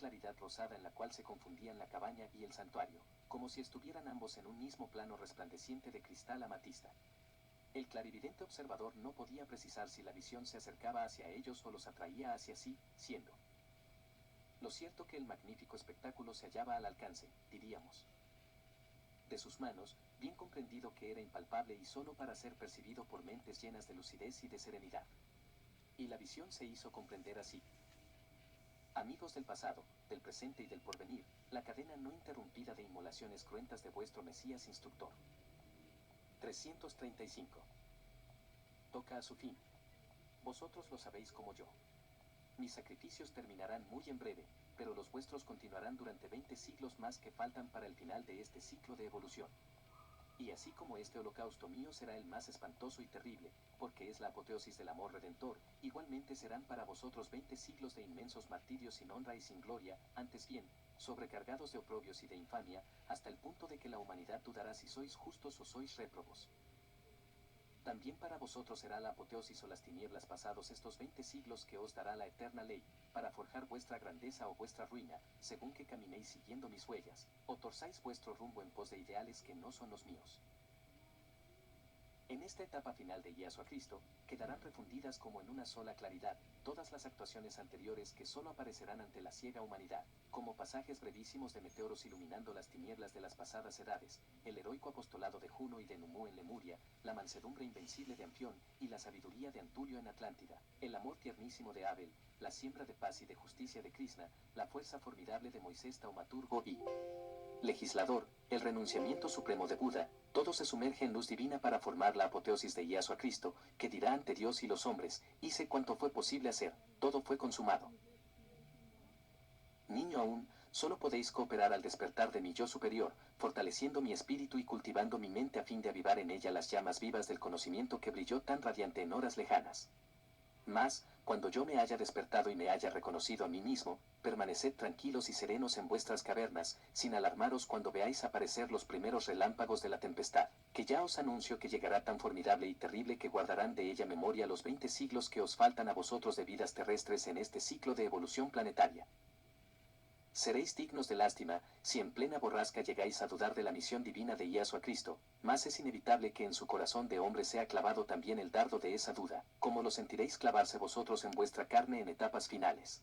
claridad rosada en la cual se confundían la cabaña y el santuario, como si estuvieran ambos en un mismo plano resplandeciente de cristal amatista. El clarividente observador no podía precisar si la visión se acercaba hacia ellos o los atraía hacia sí, siendo lo cierto que el magnífico espectáculo se hallaba al alcance, diríamos, de sus manos, bien comprendido que era impalpable y solo para ser percibido por mentes llenas de lucidez y de serenidad. Y la visión se hizo comprender así. Amigos del pasado, del presente y del porvenir, la cadena no interrumpida de inmolaciones cruentas de vuestro Mesías instructor. 335. Toca a su fin. Vosotros lo sabéis como yo. Mis sacrificios terminarán muy en breve, pero los vuestros continuarán durante 20 siglos más que faltan para el final de este ciclo de evolución. Y así como este holocausto mío será el más espantoso y terrible, porque es la apoteosis del amor redentor, igualmente serán para vosotros 20 siglos de inmensos martirios sin honra y sin gloria, antes bien, sobrecargados de oprobios y de infamia, hasta el punto de que la humanidad dudará si sois justos o sois réprobos. También para vosotros será la apoteosis o las tinieblas pasados estos 20 siglos que os dará la eterna ley, para forjar vuestra grandeza o vuestra ruina, según que caminéis siguiendo mis huellas, o torzáis vuestro rumbo en pos de ideales que no son los míos. En esta etapa final de Guías a Cristo, quedarán refundidas como en una sola claridad, todas las actuaciones anteriores que solo aparecerán ante la ciega humanidad, como pasajes brevísimos de meteoros iluminando las tinieblas de las pasadas edades, el heroico apostolado de Juno y de Numú en Lemuria, la mansedumbre invencible de Anfión y la sabiduría de Antulio en Atlántida, el amor tiernísimo de Abel, la siembra de paz y de justicia de Krishna, la fuerza formidable de Moisés taumaturgo y legislador, el renunciamiento supremo de Buda, todo se sumerge en luz divina para formar la apoteosis de Guías a Cristo, que dirá ante Dios y los hombres, hice cuanto fue posible hacer, todo fue consumado. Niño aún, solo podéis cooperar al despertar de mi yo superior, fortaleciendo mi espíritu y cultivando mi mente a fin de avivar en ella las llamas vivas del conocimiento que brilló tan radiante en horas lejanas. Mas, cuando yo me haya despertado y me haya reconocido a mí mismo, permaneced tranquilos y serenos en vuestras cavernas, sin alarmaros cuando veáis aparecer los primeros relámpagos de la tempestad, que ya os anuncio que llegará tan formidable y terrible que guardarán de ella memoria los 20 siglos que os faltan a vosotros de vidas terrestres en este ciclo de evolución planetaria. Seréis dignos de lástima, si en plena borrasca llegáis a dudar de la misión divina de Guías a Cristo, mas es inevitable que en su corazón de hombre sea clavado también el dardo de esa duda, como lo sentiréis clavarse vosotros en vuestra carne en etapas finales.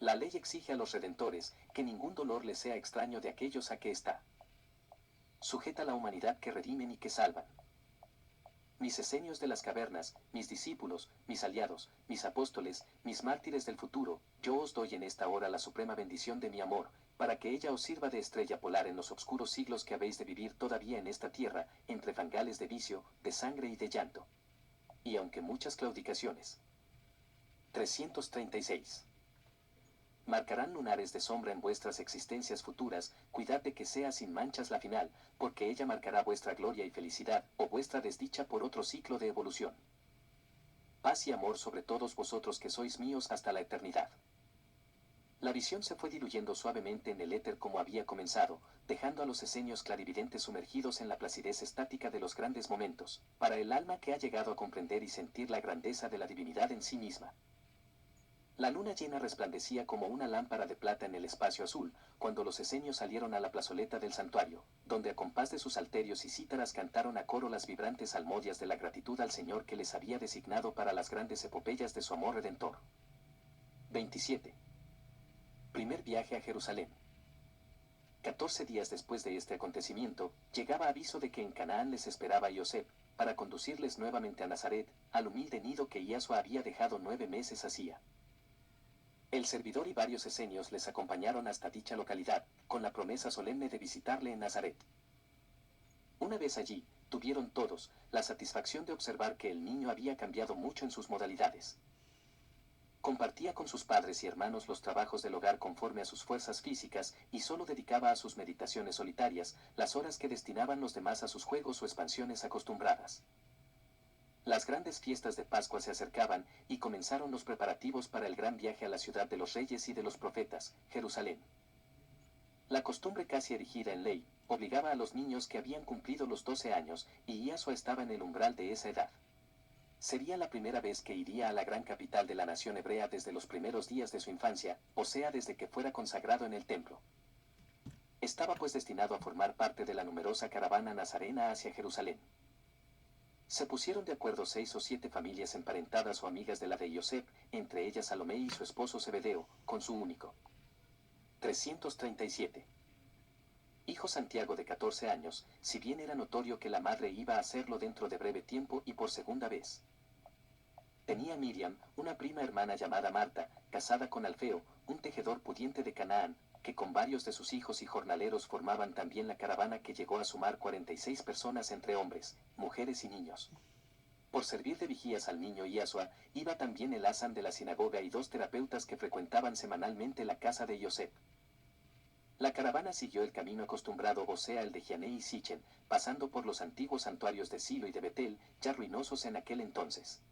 La ley exige a los redentores, que ningún dolor les sea extraño de aquellos a que está sujeta la humanidad que redimen y que salvan. Mis esenios de las cavernas, mis discípulos, mis aliados, mis apóstoles, mis mártires del futuro, yo os doy en esta hora la suprema bendición de mi amor, para que ella os sirva de estrella polar en los oscuros siglos que habéis de vivir todavía en esta tierra, entre fangales de vicio, de sangre y de llanto. Y aunque muchas claudicaciones. 336. Marcarán lunares de sombra en vuestras existencias futuras, cuidad de que sea sin manchas la final, porque ella marcará vuestra gloria y felicidad, o vuestra desdicha por otro ciclo de evolución. Paz y amor sobre todos vosotros que sois míos hasta la eternidad. La visión se fue diluyendo suavemente en el éter como había comenzado, dejando a los esenios clarividentes sumergidos en la placidez estática de los grandes momentos, para el alma que ha llegado a comprender y sentir la grandeza de la divinidad en sí misma. La luna llena resplandecía como una lámpara de plata en el espacio azul, cuando los esenios salieron a la plazoleta del santuario, donde a compás de sus salterios y cítaras cantaron a coro las vibrantes salmodias de la gratitud al Señor que les había designado para las grandes epopeyas de su amor redentor. 27. Primer viaje a Jerusalén. 14 días después de este acontecimiento, llegaba aviso de que en Canaán les esperaba Yosef, para conducirles nuevamente a Nazaret, al humilde nido que Yahshua había dejado 9 meses hacía. El servidor y varios esenios les acompañaron hasta dicha localidad, con la promesa solemne de visitarle en Nazaret. Una vez allí, tuvieron todos la satisfacción de observar que el niño había cambiado mucho en sus modalidades. Compartía con sus padres y hermanos los trabajos del hogar conforme a sus fuerzas físicas y solo dedicaba a sus meditaciones solitarias las horas que destinaban los demás a sus juegos o expansiones acostumbradas. Las grandes fiestas de Pascua se acercaban y comenzaron los preparativos para el gran viaje a la ciudad de los reyes y de los profetas, Jerusalén. La costumbre casi erigida en ley, obligaba a los niños que habían cumplido los 12 años, y Yahshua estaba en el umbral de esa edad. Sería la primera vez que iría a la gran capital de la nación hebrea desde los primeros días de su infancia, o sea, desde que fuera consagrado en el templo. Estaba pues destinado a formar parte de la numerosa caravana nazarena hacia Jerusalén. Se pusieron de acuerdo 6 o 7 familias emparentadas o amigas de la de Yosef, entre ellas Salomé y su esposo Zebedeo, con su único. 337. Hijo Santiago de 14 años, si bien era notorio que la madre iba a hacerlo dentro de breve tiempo y por segunda vez. Tenía Miriam, una prima hermana llamada Marta, casada con Alfeo, un tejedor pudiente de Canaán, que con varios de sus hijos y jornaleros formaban también la caravana que llegó a sumar 46 personas entre hombres, mujeres y niños. Por servir de vigías al niño Yasua, iba también el Asan de la sinagoga y 2 terapeutas que frecuentaban semanalmente la casa de Yosef. La caravana siguió el camino acostumbrado, o sea, el de Giané y Sichen, pasando por los antiguos santuarios de Silo y de Betel, ya ruinosos en aquel entonces.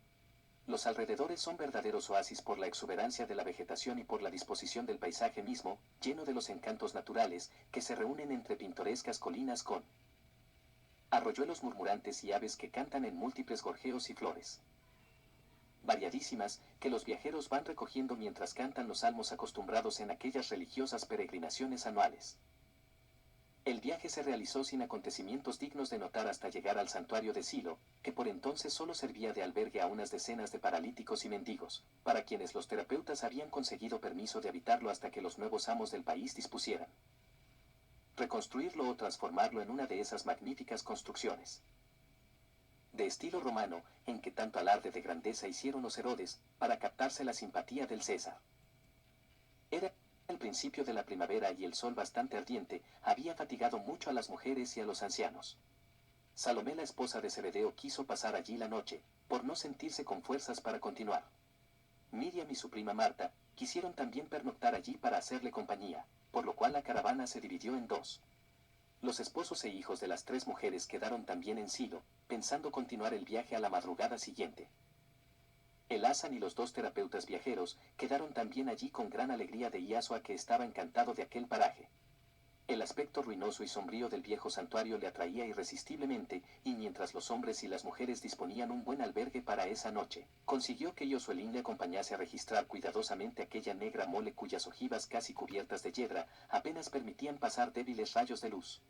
Los alrededores son verdaderos oasis por la exuberancia de la vegetación y por la disposición del paisaje mismo, lleno de los encantos naturales, que se reúnen entre pintorescas colinas con arroyuelos murmurantes y aves que cantan en múltiples gorjeos y flores variadísimas, que los viajeros van recogiendo mientras cantan los salmos acostumbrados en aquellas religiosas peregrinaciones anuales. El viaje se realizó sin acontecimientos dignos de notar hasta llegar al santuario de Silo, que por entonces solo servía de albergue a unas decenas de paralíticos y mendigos, para quienes los terapeutas habían conseguido permiso de habitarlo hasta que los nuevos amos del país dispusieran reconstruirlo o transformarlo en una de esas magníficas construcciones de estilo romano, en que tanto alarde de grandeza hicieron los Herodes, para captarse la simpatía del César. Era el principio de la primavera y el sol bastante ardiente había fatigado mucho a las mujeres y a los ancianos. Salomé, la esposa de Zebedeo, quiso pasar allí la noche, por no sentirse con fuerzas para continuar. Miriam y su prima Marta quisieron también pernoctar allí para hacerle compañía, por lo cual la caravana se dividió en 2. Los esposos e hijos de las 3 mujeres quedaron también en Silo, pensando continuar el viaje a la madrugada siguiente. El Asan y los 2 terapeutas viajeros quedaron también allí con gran alegría de Yasua, que estaba encantado de aquel paraje. El aspecto ruinoso y sombrío del viejo santuario le atraía irresistiblemente, y mientras los hombres y las mujeres disponían un buen albergue para esa noche, consiguió que Yosuelín le acompañase a registrar cuidadosamente aquella negra mole cuyas ojivas casi cubiertas de hiedra apenas permitían pasar débiles rayos de luz.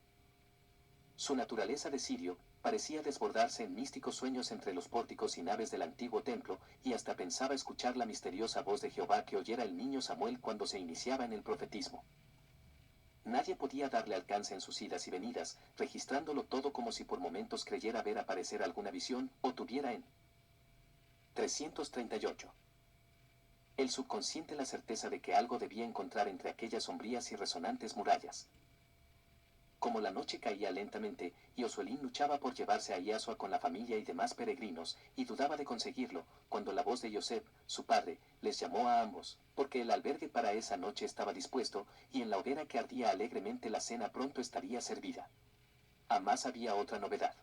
Su naturaleza de sirio parecía desbordarse en místicos sueños entre los pórticos y naves del antiguo templo, y hasta pensaba escuchar la misteriosa voz de Jehová que oyera el niño Samuel cuando se iniciaba en el profetismo. Nadie podía darle alcance en sus idas y venidas, registrándolo todo como si por momentos creyera ver aparecer alguna visión, o tuviera en 338. El subconsciente la certeza de que algo debía encontrar entre aquellas sombrías y resonantes murallas. Como la noche caía lentamente, Yosuelín luchaba por llevarse a Yasua con la familia y demás peregrinos, y dudaba de conseguirlo, cuando la voz de Yosef, su padre, les llamó a ambos, porque el albergue para esa noche estaba dispuesto, y en la hoguera que ardía alegremente la cena pronto estaría servida. Además había otra novedad.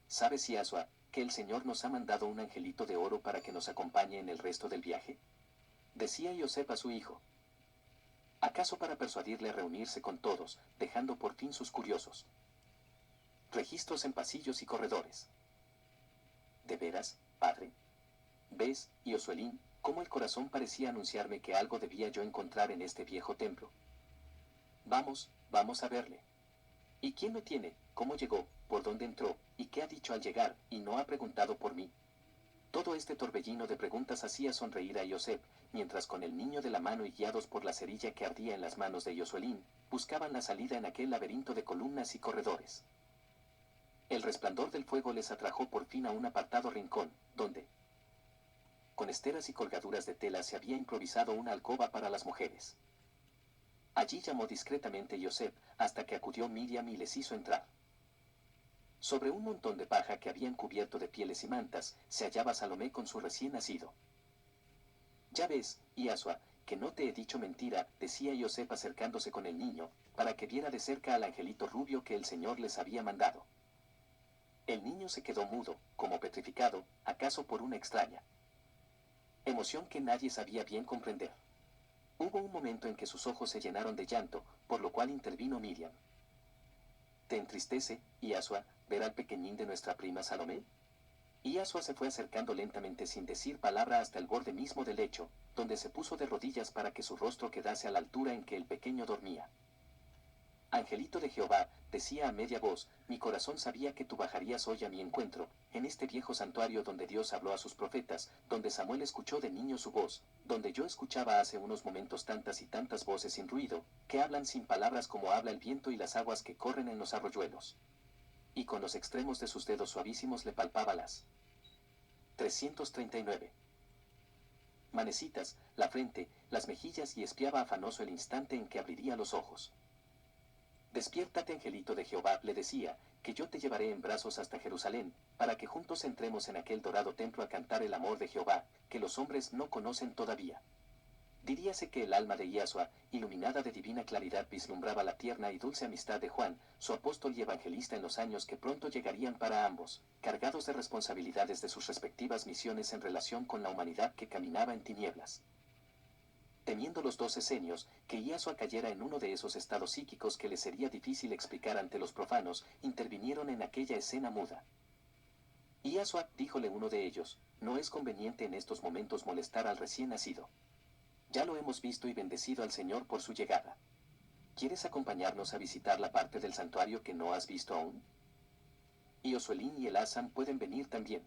¿Sabes, Yasua, que el Señor nos ha mandado un angelito de oro para que nos acompañe en el resto del viaje? Decía Yosef a su hijo. ¿Acaso para persuadirle a reunirse con todos, dejando por fin sus curiosos registros en pasillos y corredores? ¿De veras, padre? ¿Ves, Yosuelín, cómo el corazón parecía anunciarme que algo debía yo encontrar en este viejo templo? Vamos, vamos a verle. ¿Y quién lo tiene? ¿Cómo llegó? ¿Por dónde entró? ¿Y qué ha dicho al llegar? Y no ha preguntado por mí. Todo este torbellino de preguntas hacía sonreír a Yosef, mientras con el niño de la mano y guiados por la cerilla que ardía en las manos de Yosuelín, buscaban la salida en aquel laberinto de columnas y corredores. El resplandor del fuego les atrajo por fin a un apartado rincón, donde, con esteras y colgaduras de tela, se había improvisado una alcoba para las mujeres. Allí llamó discretamente Yosef, hasta que acudió Miriam y les hizo entrar. Sobre un montón de paja que habían cubierto de pieles y mantas, se hallaba Salomé con su recién nacido. Ya ves, Yasua, que no te he dicho mentira, decía Yosef acercándose con el niño, para que viera de cerca al angelito rubio que el Señor les había mandado. El niño se quedó mudo, como petrificado, acaso por una extraña emoción que nadie sabía bien comprender. Hubo un momento en que sus ojos se llenaron de llanto, por lo cual intervino Miriam. ¿Te entristece, Yasua, ver al pequeñín de nuestra prima Salomé? Y Asua se fue acercando lentamente sin decir palabra hasta el borde mismo del lecho, donde se puso de rodillas para que su rostro quedase a la altura en que el pequeño dormía. Angelito de Jehová, decía a media voz, mi corazón sabía que tú bajarías hoy a mi encuentro, en este viejo santuario donde Dios habló a sus profetas, donde Samuel escuchó de niño su voz, donde yo escuchaba hace unos momentos tantas y tantas voces sin ruido, que hablan sin palabras como habla el viento y las aguas que corren en los arroyuelos. Y con los extremos de sus dedos suavísimos le palpaba las 339 manecitas, la frente, las mejillas y espiaba afanoso el instante en que abriría los ojos. Despiértate, Angelito de Jehová, le decía, que yo te llevaré en brazos hasta Jerusalén, para que juntos entremos en aquel dorado templo a cantar el amor de Jehová, que los hombres no conocen todavía. Diríase que el alma de Iasua, iluminada de divina claridad, vislumbraba la tierna y dulce amistad de Juan, su apóstol y evangelista en los años que pronto llegarían para ambos, cargados de responsabilidades de sus respectivas misiones en relación con la humanidad que caminaba en tinieblas. Temiendo los 12 esenios, que Iasua cayera en uno de esos estados psíquicos que le sería difícil explicar ante los profanos, intervinieron en aquella escena muda. Iasua, díjole uno de ellos, no es conveniente en estos momentos molestar al recién nacido. Ya lo hemos visto y bendecido al Señor por su llegada. ¿Quieres acompañarnos a visitar la parte del santuario que no has visto aún? Y Osuelín y Elazam pueden venir también.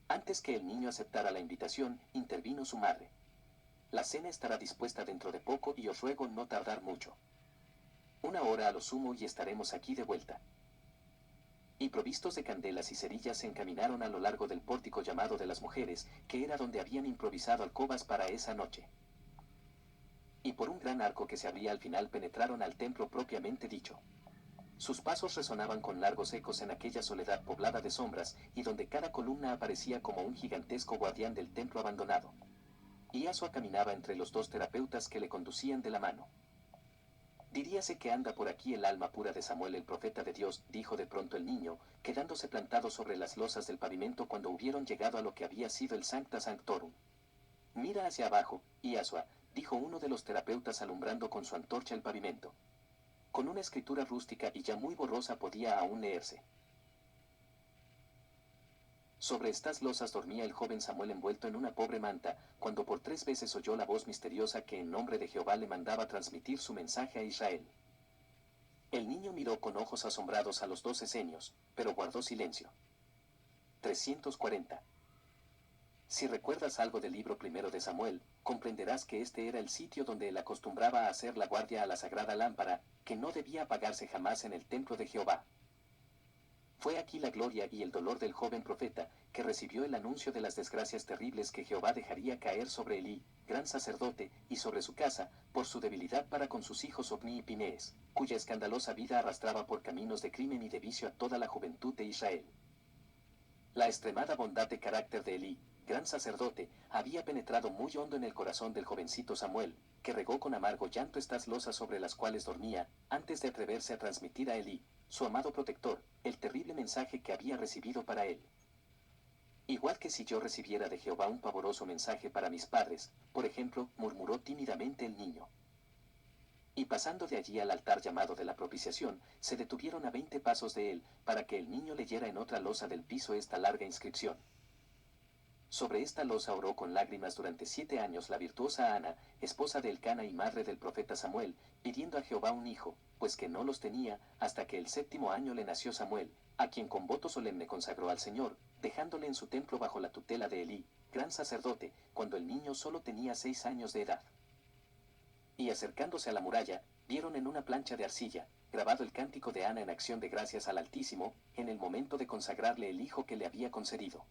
Antes que el niño aceptara la invitación, intervino su madre. La cena estará dispuesta dentro de poco y os ruego no tardar mucho. 1 hora a lo sumo y estaremos aquí de vuelta. Y provistos de candelas y cerillas se encaminaron a lo largo del pórtico llamado de las mujeres, que era donde habían improvisado alcobas para esa noche. Y por un gran arco que se abría al final penetraron al templo propiamente dicho. Sus pasos resonaban con largos ecos en aquella soledad poblada de sombras, y donde cada columna aparecía como un gigantesco guardián del templo abandonado. Iasua caminaba entre los 2 terapeutas que le conducían de la mano. Diríase que anda por aquí el alma pura de Samuel el profeta de Dios, dijo de pronto el niño, quedándose plantado sobre las losas del pavimento cuando hubieron llegado a lo que había sido el Sancta Sanctorum. Mira hacia abajo, Iasua, dijo uno de los terapeutas alumbrando con su antorcha el pavimento. Con una escritura rústica y ya muy borrosa podía aún leerse. Sobre estas losas dormía el joven Samuel envuelto en una pobre manta, cuando por 3 veces oyó la voz misteriosa que en nombre de Jehová le mandaba transmitir su mensaje a Israel. El niño miró con ojos asombrados a los 2 esenios, pero guardó silencio. 340. Si recuerdas algo del libro primero de Samuel, comprenderás que este era el sitio donde él acostumbraba a hacer la guardia a la sagrada lámpara, que no debía apagarse jamás en el templo de Jehová. Fue aquí la gloria y el dolor del joven profeta, que recibió el anuncio de las desgracias terribles que Jehová dejaría caer sobre Elí, gran sacerdote, y sobre su casa, por su debilidad para con sus hijos Ofni y Pinees, cuya escandalosa vida arrastraba por caminos de crimen y de vicio a toda la juventud de Israel. La extremada bondad de carácter de Elí, gran sacerdote, había penetrado muy hondo en el corazón del jovencito Samuel, que regó con amargo llanto estas losas sobre las cuales dormía, antes de atreverse a transmitir a Elí, su amado protector, el terrible mensaje que había recibido para él. Igual que si yo recibiera de Jehová un pavoroso mensaje para mis padres, por ejemplo, murmuró tímidamente el niño. Y pasando de allí al altar llamado de la propiciación, se detuvieron a 20 pasos de él, para que el niño leyera en otra losa del piso esta larga inscripción. Sobre esta losa oró con lágrimas durante 7 años la virtuosa Ana, esposa de Elcana y madre del profeta Samuel, pidiendo a Jehová un hijo, pues que no los tenía, hasta que el 7º año le nació Samuel, a quien con voto solemne consagró al Señor, dejándole en su templo bajo la tutela de Elí, gran sacerdote, cuando el niño solo tenía 6 años de edad. Y acercándose a la muralla, vieron en una plancha de arcilla, grabado el cántico de Ana en acción de gracias al Altísimo, en el momento de consagrarle el hijo que le había concedido.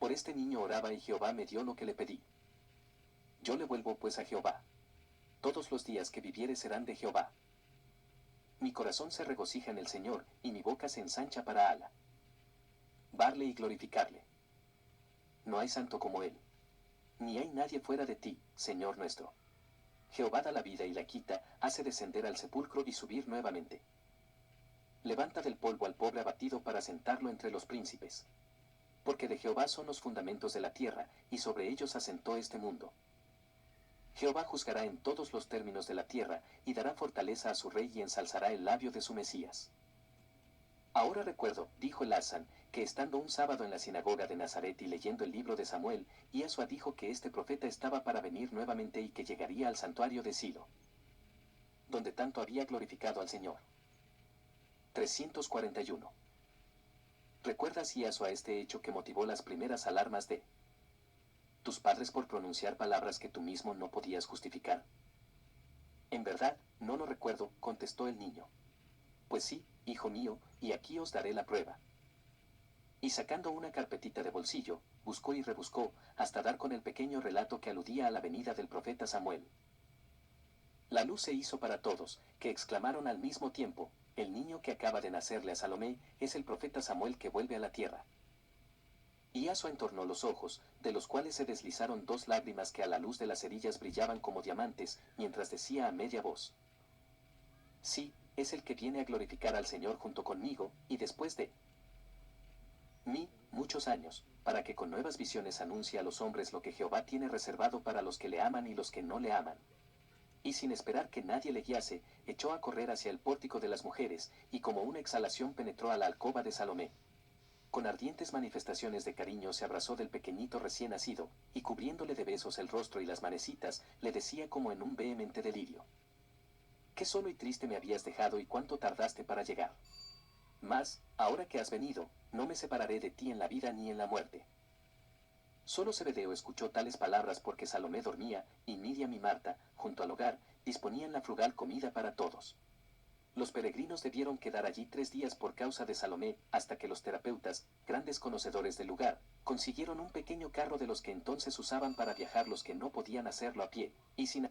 Por este niño oraba y Jehová me dio lo que le pedí. Yo le vuelvo pues a Jehová. Todos los días que viviere serán de Jehová. Mi corazón se regocija en el Señor, y mi boca se ensancha para Ala. Barle y glorificarle. No hay santo como Él. Ni hay nadie fuera de ti, Señor nuestro. Jehová da la vida y la quita, hace descender al sepulcro y subir nuevamente. Levanta del polvo al pobre abatido para sentarlo entre los príncipes. Porque de Jehová son los fundamentos de la tierra, y sobre ellos asentó este mundo. Jehová juzgará en todos los términos de la tierra, y dará fortaleza a su rey y ensalzará el labio de su Mesías. Ahora recuerdo, dijo el Hassan, que estando un sábado en la sinagoga de Nazaret y leyendo el libro de Samuel, Yahshua dijo que este profeta estaba para venir nuevamente y que llegaría al santuario de Silo, donde tanto había glorificado al Señor. 341. ¿Recuerdas, Yahshua, este hecho que motivó las primeras alarmas de tus padres por pronunciar palabras que tú mismo no podías justificar? En verdad, no lo recuerdo, contestó el niño. Pues sí, hijo mío, y aquí os daré la prueba. Y sacando una carpetita de bolsillo, buscó y rebuscó, hasta dar con el pequeño relato que aludía a la venida del profeta Samuel. La luz se hizo para todos, que exclamaron al mismo tiempo, el niño que acaba de nacerle a Salomé es el profeta Samuel que vuelve a la tierra. Y Yahshua entornó los ojos, de los cuales se deslizaron dos lágrimas que a la luz de las cerillas brillaban como diamantes, mientras decía a media voz: sí, es el que viene a glorificar al Señor junto conmigo, y después de mí, muchos años, para que con nuevas visiones anuncie a los hombres lo que Jehová tiene reservado para los que le aman y los que no le aman. Y sin esperar que nadie le guiase, echó a correr hacia el pórtico de las mujeres, y como una exhalación penetró a la alcoba de Salomé. Con ardientes manifestaciones de cariño se abrazó del pequeñito recién nacido, y cubriéndole de besos el rostro y las manecitas, le decía como en un vehemente delirio: qué solo y triste me habías dejado y cuánto tardaste para llegar. Mas, ahora que has venido, no me separaré de ti en la vida ni en la muerte. Solo Zebedeo escuchó tales palabras porque Salomé dormía, y Miriam y Marta, junto al hogar, disponían la frugal comida para todos. Los peregrinos debieron quedar allí 3 días por causa de Salomé, hasta que los terapeutas, grandes conocedores del lugar, consiguieron un pequeño carro de los que entonces usaban para viajar los que no podían hacerlo a pie, y sin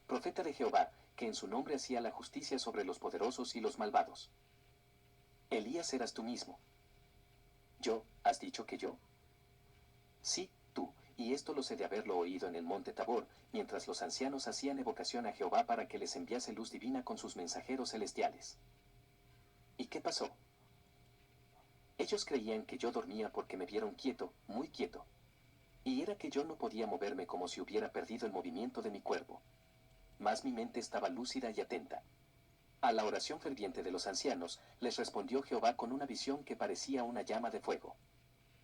profeta de Jehová, que en su nombre hacía la justicia sobre los poderosos y los malvados. Elías eras tú mismo. ¿Yo? ¿Has dicho que yo? Sí, tú, y esto lo sé de haberlo oído en el monte Tabor, mientras los ancianos hacían evocación a Jehová para que les enviase luz divina con sus mensajeros celestiales. ¿Y qué pasó? Ellos creían que yo dormía porque me vieron quieto, muy quieto. Y era que yo no podía moverme como si hubiera perdido el movimiento de mi cuerpo. Mas mi mente estaba lúcida y atenta. A la oración ferviente de los ancianos, les respondió Jehová con una visión que parecía una llama de fuego.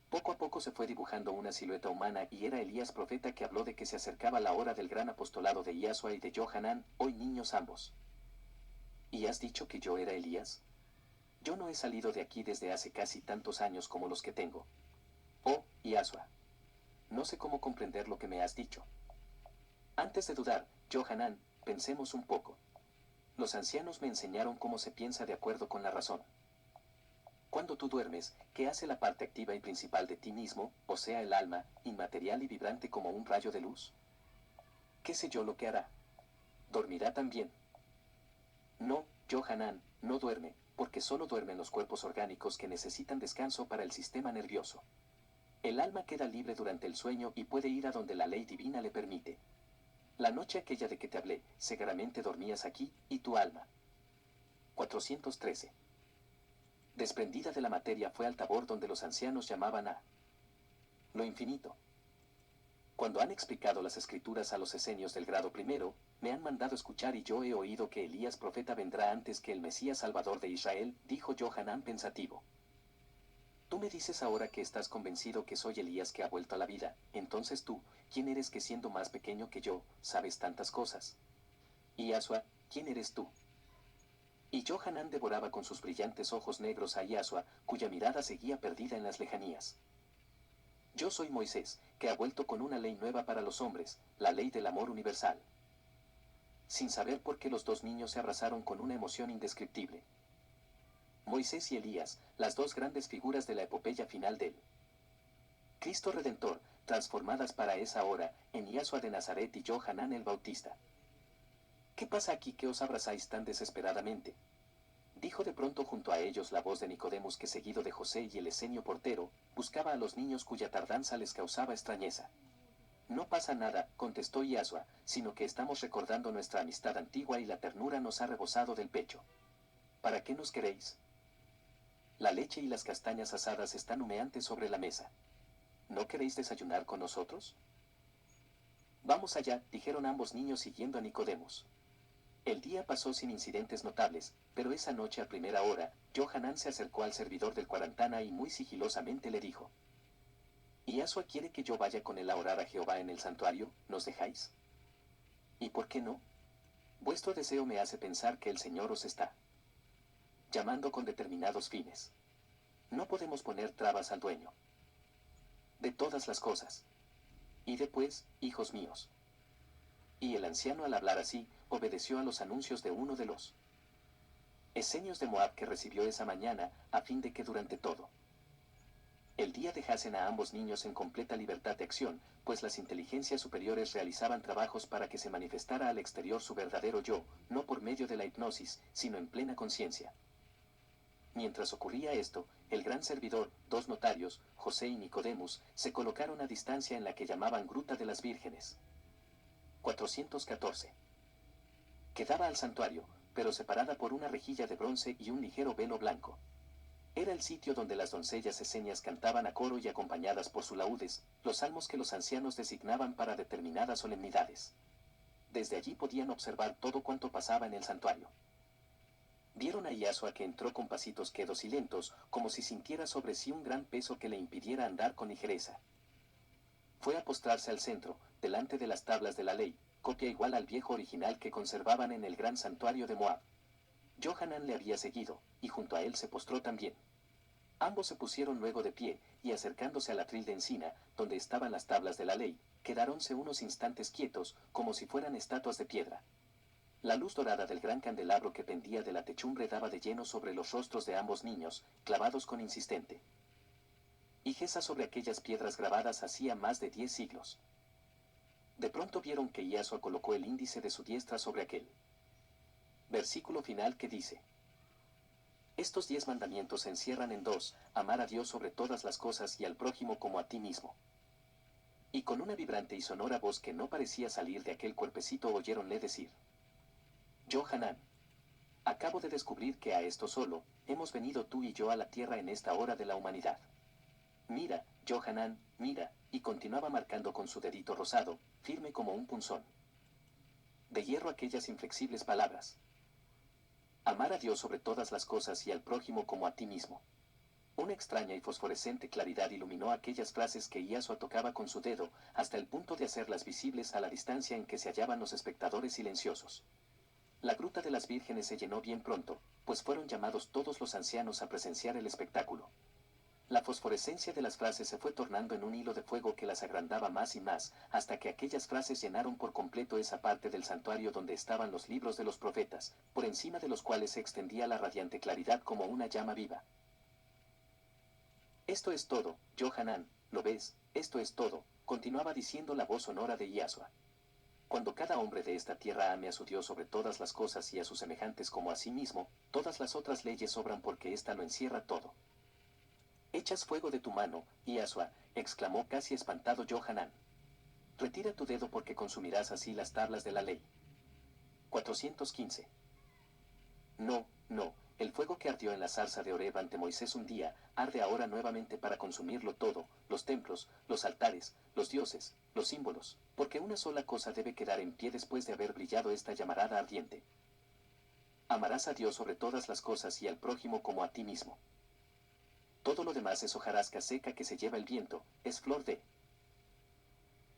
Poco a poco se fue dibujando una silueta humana y era Elías profeta que habló de que se acercaba la hora del gran apostolado de Yahshua y de Johanán, hoy niños ambos. ¿Y has dicho que yo era Elías? Yo no he salido de aquí desde hace casi tantos años como los que tengo. Oh, Yahshua. No sé cómo comprender lo que me has dicho. Antes de dudar, Johanán, pensemos un poco. Los ancianos me enseñaron cómo se piensa de acuerdo con la razón. Cuando tú duermes, ¿qué hace la parte activa y principal de ti mismo, o sea el alma, inmaterial y vibrante como un rayo de luz? ¿Qué sé yo lo que hará? ¿Dormirá también? No, Johanán, no duerme, porque solo duermen los cuerpos orgánicos que necesitan descanso para el sistema nervioso. El alma queda libre durante el sueño y puede ir a donde la ley divina le permite. La noche aquella de que te hablé, seguramente dormías aquí, y tu alma. 413. Desprendida de la materia fue al Tabor donde los ancianos llamaban a lo infinito. Cuando han explicado las escrituras a los esenios del grado primero, me han mandado escuchar y yo he oído que Elías profeta vendrá antes que el Mesías Salvador de Israel, dijo Johanán pensativo. Tú me dices ahora que estás convencido que soy Elías que ha vuelto a la vida, entonces tú, ¿quién eres que siendo más pequeño que yo, sabes tantas cosas? Y Yahshua, ¿quién eres tú? Y Johanán devoraba con sus brillantes ojos negros a Yahshua, cuya mirada seguía perdida en las lejanías. Yo soy Moisés, que ha vuelto con una ley nueva para los hombres, la ley del amor universal. Sin saber por qué los dos niños se abrazaron con una emoción indescriptible. Moisés y Elías, las dos grandes figuras de la epopeya final del Cristo Redentor, transformadas para esa hora, en Yahshua de Nazaret y Johanán el Bautista. ¿Qué pasa aquí que os abrazáis tan desesperadamente? Dijo de pronto junto a ellos la voz de Nicodemus que seguido de José y el esenio portero, buscaba a los niños cuya tardanza les causaba extrañeza. No pasa nada, contestó Yasua, sino que estamos recordando nuestra amistad antigua y la ternura nos ha rebosado del pecho. ¿Para qué nos queréis? La leche y las castañas asadas están humeantes sobre la mesa. ¿No queréis desayunar con nosotros? Vamos allá, dijeron ambos niños siguiendo a Nicodemus. El día pasó sin incidentes notables, pero esa noche a primera hora, Johanan se acercó al servidor del Cuarantana y muy sigilosamente le dijo: «Yasua quiere que yo vaya con él a orar a Jehová en el santuario, ¿nos dejáis?» «¿Y por qué no? Vuestro deseo me hace pensar que el Señor os está llamando con determinados fines. No podemos poner trabas al dueño de todas las cosas. Y después, hijos míos». Y el anciano, al hablar así, obedeció a los anuncios de uno de los esenios de Moab que recibió esa mañana, a fin de que durante todo el día dejasen a ambos niños en completa libertad de acción, pues las inteligencias superiores realizaban trabajos para que se manifestara al exterior su verdadero yo, no por medio de la hipnosis, sino en plena conciencia. Mientras ocurría esto, el gran servidor, dos notarios, José y Nicodemus, se colocaron a distancia en la que llamaban Gruta de las Vírgenes. 414. Quedaba al santuario, pero separada por una rejilla de bronce y un ligero velo blanco. Era el sitio donde las doncellas esenias cantaban a coro y acompañadas por sus laúdes, los salmos que los ancianos designaban para determinadas solemnidades. Desde allí podían observar todo cuanto pasaba en el santuario. Vieron a Yasua que entró con pasitos quedos y lentos, como si sintiera sobre sí un gran peso que le impidiera andar con ligereza. Fue a postrarse al centro, delante de las tablas de la ley, copia igual al viejo original que conservaban en el gran santuario de Moab. Johanan le había seguido, y junto a él se postró también. Ambos se pusieron luego de pie, y acercándose al atril de encina, donde estaban las tablas de la ley, quedáronse unos instantes quietos, como si fueran estatuas de piedra. La luz dorada del gran candelabro que pendía de la techumbre daba de lleno sobre los rostros de ambos niños, clavados con insistente fijeza sobre aquellas piedras grabadas hacía más de 10 siglos. De pronto vieron que Yasua colocó el índice de su diestra sobre aquel versículo final que dice: estos 10 mandamientos se encierran en dos: amar a Dios sobre todas las cosas y al prójimo como a ti mismo. Y con una vibrante y sonora voz que no parecía salir de aquel cuerpecito oyéronle decir: Johanan, acabo de descubrir que a esto solo hemos venido tú y yo a la tierra en esta hora de la humanidad. Mira, Johanan, mira, y continuaba marcando con su dedito rosado, firme como un punzón de hierro, aquellas inflexibles palabras: amar a Dios sobre todas las cosas y al prójimo como a ti mismo. Una extraña y fosforescente claridad iluminó aquellas frases que Yasua tocaba con su dedo, hasta el punto de hacerlas visibles a la distancia en que se hallaban los espectadores silenciosos. La gruta de las vírgenes se llenó bien pronto, pues fueron llamados todos los ancianos a presenciar el espectáculo. La fosforescencia de las frases se fue tornando en un hilo de fuego que las agrandaba más y más, hasta que aquellas frases llenaron por completo esa parte del santuario donde estaban los libros de los profetas, por encima de los cuales se extendía la radiante claridad como una llama viva. Esto es todo, Johanan, ¿lo ves? Esto es todo, continuaba diciendo la voz sonora de Yasua. Cuando cada hombre de esta tierra ame a su Dios sobre todas las cosas y a sus semejantes como a sí mismo, todas las otras leyes sobran porque ésta lo encierra todo. Echas fuego de tu mano, Yasua, exclamó casi espantado Johanan. Retira tu dedo porque consumirás así las tablas de la ley. 415. No, no, el fuego que ardió en la zarza de Horeb ante Moisés un día, arde ahora nuevamente para consumirlo todo: los templos, los altares, los dioses, los símbolos, porque una sola cosa debe quedar en pie después de haber brillado esta llamarada ardiente. Amarás a Dios sobre todas las cosas y al prójimo como a ti mismo. Todo lo demás es hojarasca seca que se lleva el viento, es flor de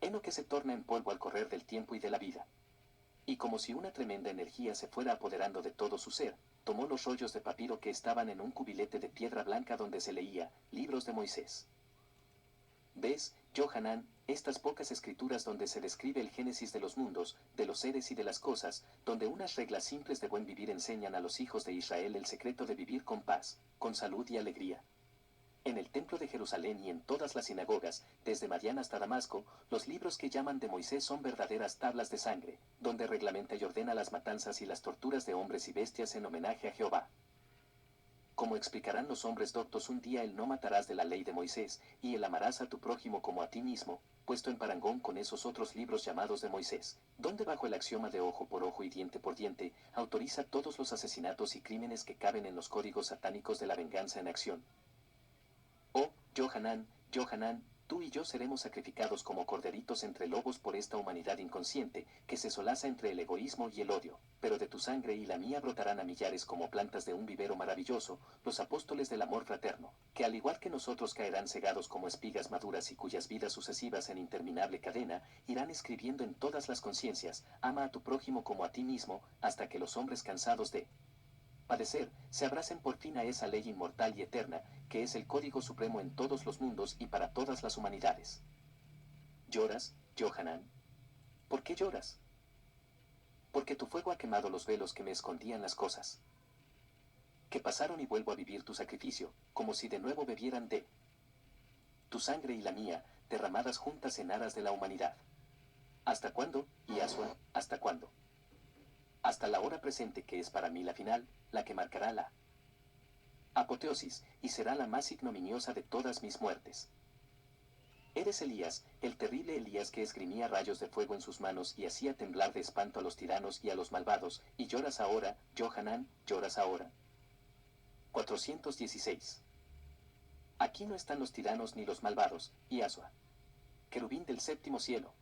heno que se torna en polvo al correr del tiempo y de la vida. Y como si una tremenda energía se fuera apoderando de todo su ser, tomó los rollos de papiro que estaban en un cubilete de piedra blanca donde se leía Libros de Moisés. ¿Ves, Johanan, estas pocas escrituras donde se describe el génesis de los mundos, de los seres y de las cosas, donde unas reglas simples de buen vivir enseñan a los hijos de Israel el secreto de vivir con paz, con salud y alegría? En el templo de Jerusalén y en todas las sinagogas, desde Madián hasta Damasco, los libros que llaman de Moisés son verdaderas tablas de sangre, donde reglamenta y ordena las matanzas y las torturas de hombres y bestias en homenaje a Jehová. Como explicarán los hombres doctos un día, el no matarás de la ley de Moisés, y el amarás a tu prójimo como a ti mismo, puesto en parangón con esos otros libros llamados de Moisés, donde bajo el axioma de ojo por ojo y diente por diente, autoriza todos los asesinatos y crímenes que caben en los códigos satánicos de la venganza en acción. Oh, Johanan, Johanan, tú y yo seremos sacrificados como corderitos entre lobos por esta humanidad inconsciente, que se solaza entre el egoísmo y el odio, pero de tu sangre y la mía brotarán a millares como plantas de un vivero maravilloso, los apóstoles del amor fraterno, que al igual que nosotros caerán cegados como espigas maduras y cuyas vidas sucesivas en interminable cadena, irán escribiendo en todas las conciencias, ama a tu prójimo como a ti mismo, hasta que los hombres cansados de padecer, se abracen por fin a esa ley inmortal y eterna, que es el código supremo en todos los mundos y para todas las humanidades. ¿Lloras, Johanan? ¿Por qué lloras? Porque tu fuego ha quemado los velos que me escondían las cosas. Que pasaron y vuelvo a vivir tu sacrificio, como si de nuevo bebieran de tu sangre y la mía, derramadas juntas en aras de la humanidad. ¿Hasta cuándo, Yahshua, hasta cuándo? Hasta la hora presente, que es para mí la final, la que marcará la apoteosis, y será la más ignominiosa de todas mis muertes. Eres Elías, el terrible Elías que esgrimía rayos de fuego en sus manos y hacía temblar de espanto a los tiranos y a los malvados, y lloras ahora, Johanan, lloras ahora. 416. Aquí no están los tiranos ni los malvados, Yahshua, querubín del séptimo cielo.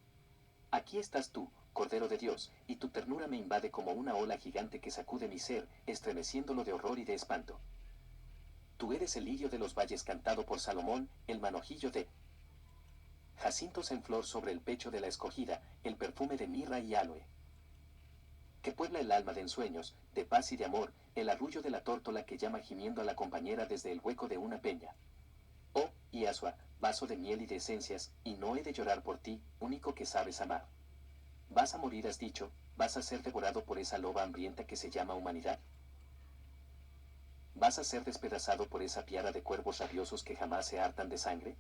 Aquí estás tú, Cordero de Dios, y tu ternura me invade como una ola gigante que sacude mi ser, estremeciéndolo de horror y de espanto. Tú eres el lirio de los valles cantado por Salomón, el manojillo de jacintos en flor sobre el pecho de la escogida, el perfume de mirra y aloe, que puebla el alma de ensueños, de paz y de amor, el arrullo de la tórtola que llama gimiendo a la compañera desde el hueco de una peña. Oh, Yahshua, vaso de miel y de esencias, y no he de llorar por ti, único que sabes amar. Vas a morir, has dicho, vas a ser devorado por esa loba hambrienta que se llama humanidad. ¿Vas a ser despedazado por esa piara de cuervos rabiosos que jamás se hartan de sangre?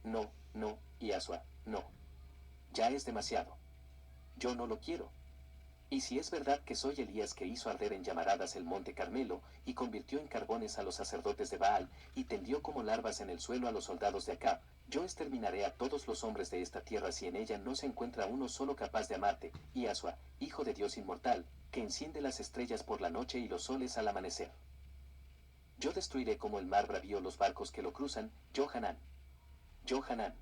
No, no, Yahshua, no. Ya es demasiado. Yo no lo quiero. Y si es verdad que soy Elías que hizo arder en llamaradas el monte Carmelo, y convirtió en carbones a los sacerdotes de Baal, y tendió como larvas en el suelo a los soldados de Acab, yo exterminaré a todos los hombres de esta tierra si en ella no se encuentra uno solo capaz de amarte, Yahshua, Hijo de Dios inmortal, que enciende las estrellas por la noche y los soles al amanecer. Yo destruiré como el mar bravío los barcos que lo cruzan, Johanan. Johanan.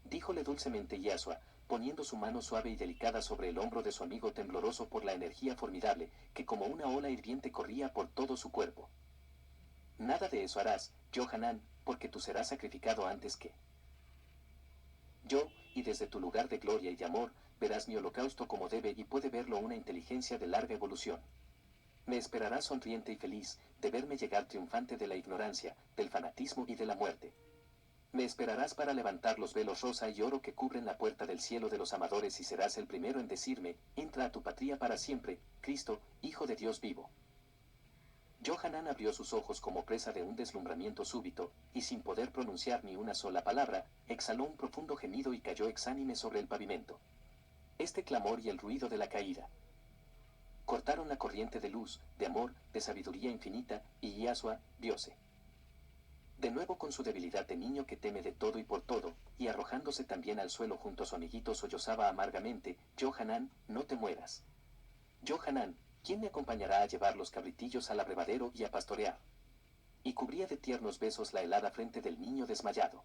Díjole dulcemente Yahshua, poniendo su mano suave y delicada sobre el hombro de su amigo tembloroso por la energía formidable, que como una ola hirviente corría por todo su cuerpo. Nada de eso harás, Johanan, porque tú serás sacrificado antes que yo, y desde tu lugar de gloria y de amor, verás mi holocausto como debe y puede verlo una inteligencia de larga evolución. Me esperarás sonriente y feliz, de verme llegar triunfante de la ignorancia, del fanatismo y de la muerte. Me esperarás para levantar los velos rosa y oro que cubren la puerta del cielo de los amadores y serás el primero en decirme, entra a tu patria para siempre, Cristo, Hijo de Dios vivo. Johanan abrió sus ojos como presa de un deslumbramiento súbito, y sin poder pronunciar ni una sola palabra, exhaló un profundo gemido y cayó exánime sobre el pavimento. Este clamor y el ruido de la caída cortaron la corriente de luz, de amor, de sabiduría infinita, y Yahshua, viose de nuevo con su debilidad de niño que teme de todo y por todo, y arrojándose también al suelo junto a su amiguito sollozaba amargamente, Johanan, no te mueras. Johanan, ¿quién me acompañará a llevar los cabritillos al abrevadero y a pastorear? Y cubría de tiernos besos la helada frente del niño desmayado.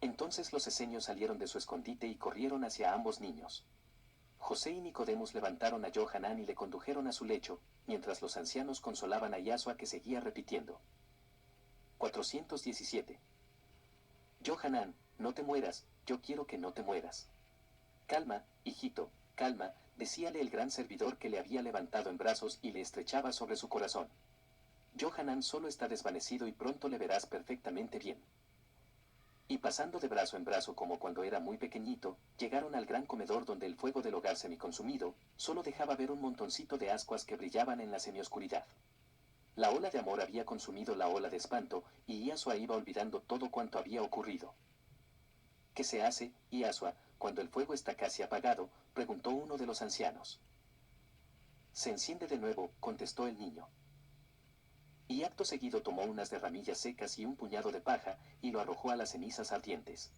Entonces los eseños salieron de su escondite y corrieron hacia ambos niños. José y Nicodemus levantaron a Johanan y le condujeron a su lecho, mientras los ancianos consolaban a Yahshua que seguía repitiendo. 417. Johanan, no te mueras, yo quiero que no te mueras. Calma, hijito, calma, decíale el gran servidor que le había levantado en brazos y le estrechaba sobre su corazón. Johanan solo está desvanecido y pronto le verás perfectamente bien. Y pasando de brazo en brazo como cuando era muy pequeñito, llegaron al gran comedor donde el fuego del hogar semiconsumido solo dejaba ver un montoncito de ascuas que brillaban en la semioscuridad. La ola de amor había consumido la ola de espanto, y Yahshua iba olvidando todo cuanto había ocurrido. ¿Qué se hace, Yahshua, cuando el fuego está casi apagado?, preguntó uno de los ancianos. Se enciende de nuevo, contestó el niño. Y acto seguido tomó unas de ramillas secas y un puñado de paja, y lo arrojó a las cenizas ardientes.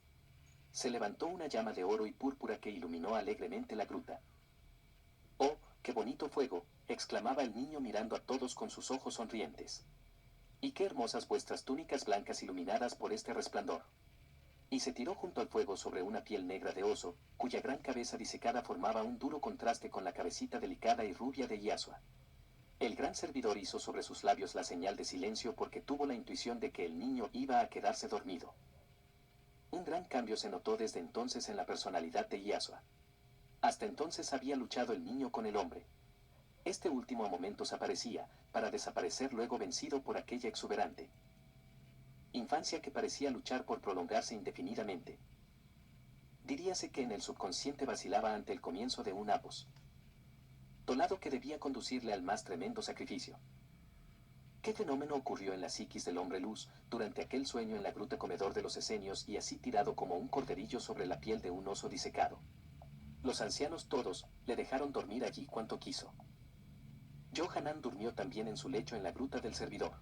Se levantó una llama de oro y púrpura que iluminó alegremente la gruta. ¡Oh, qué bonito fuego!, exclamaba el niño mirando a todos con sus ojos sonrientes. ¡Y qué hermosas vuestras túnicas blancas iluminadas por este resplandor! Y se tiró junto al fuego sobre una piel negra de oso, cuya gran cabeza disecada formaba un duro contraste con la cabecita delicada y rubia de Iasua. El gran servidor hizo sobre sus labios la señal de silencio porque tuvo la intuición de que el niño iba a quedarse dormido. Un gran cambio se notó desde entonces en la personalidad de Iasua. Hasta entonces había luchado el niño con el hombre. Este último a momentos aparecía, para desaparecer luego vencido por aquella exuberante infancia que parecía luchar por prolongarse indefinidamente. Diríase que en el subconsciente vacilaba ante el comienzo de un apos dolado que debía conducirle al más tremendo sacrificio. ¿Qué fenómeno ocurrió en la psiquis del hombre luz durante aquel sueño en la gruta comedor de los esenios y así tirado como un corderillo sobre la piel de un oso disecado? Los ancianos todos le dejaron dormir allí cuanto quiso. Johanan durmió también en su lecho en la gruta del servidor.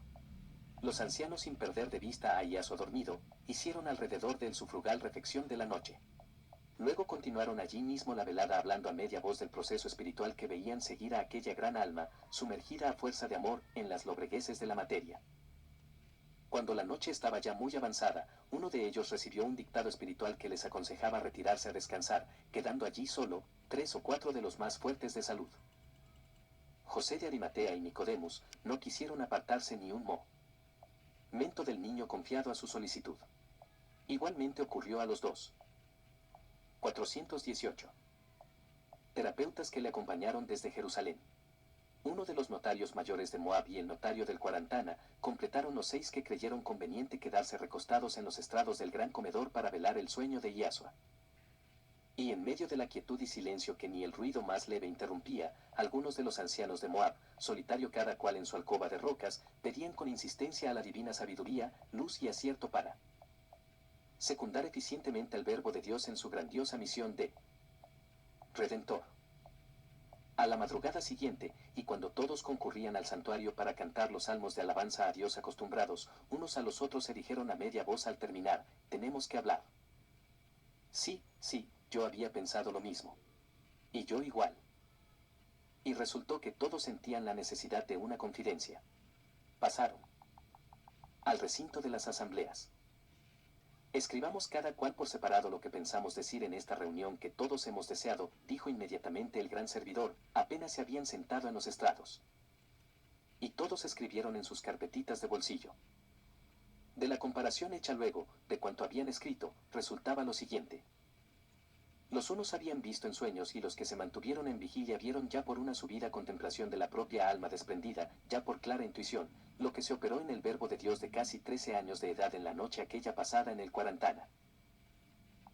Los ancianos, sin perder de vista a Iasua dormido, hicieron alrededor de él su frugal refección de la noche. Luego continuaron allí mismo la velada hablando a media voz del proceso espiritual que veían seguir a aquella gran alma, sumergida a fuerza de amor en las lobregueces de la materia. Cuando la noche estaba ya muy avanzada, uno de ellos recibió un dictado espiritual que les aconsejaba retirarse a descansar, quedando allí solo 3 o 4 de los más fuertes de salud. José de Arimatea y Nicodemus no quisieron apartarse ni un momento del niño confiado a su solicitud. Igualmente ocurrió a los dos. 418. Terapeutas que le acompañaron desde Jerusalén. Uno de los notarios mayores de Moab y el notario del Cuarantana completaron los 6 que creyeron conveniente quedarse recostados en los estrados del gran comedor para velar el sueño de Iasua. Y en medio de la quietud y silencio que ni el ruido más leve interrumpía, algunos de los ancianos de Moab, solitario cada cual en su alcoba de rocas, pedían con insistencia a la divina sabiduría, luz y acierto para secundar eficientemente al Verbo de Dios en su grandiosa misión de Redentor. A la madrugada siguiente, y cuando todos concurrían al santuario para cantar los salmos de alabanza a Dios acostumbrados, unos a los otros se dijeron a media voz al terminar: tenemos que hablar. Sí, sí, yo había pensado lo mismo. Y yo igual. Y resultó que todos sentían la necesidad de una confidencia. Pasaron al recinto de las asambleas. Escribamos cada cual por separado lo que pensamos decir en esta reunión que todos hemos deseado, dijo inmediatamente el gran servidor, apenas se habían sentado en los estrados. Y todos escribieron en sus carpetitas de bolsillo. De la comparación hecha luego, de cuanto habían escrito, resultaba lo siguiente. Los unos habían visto en sueños y los que se mantuvieron en vigilia vieron ya por una subida contemplación de la propia alma desprendida, ya por clara intuición, lo que se operó en el Verbo de Dios de casi 13 años de edad en la noche aquella pasada en el Cuarantana.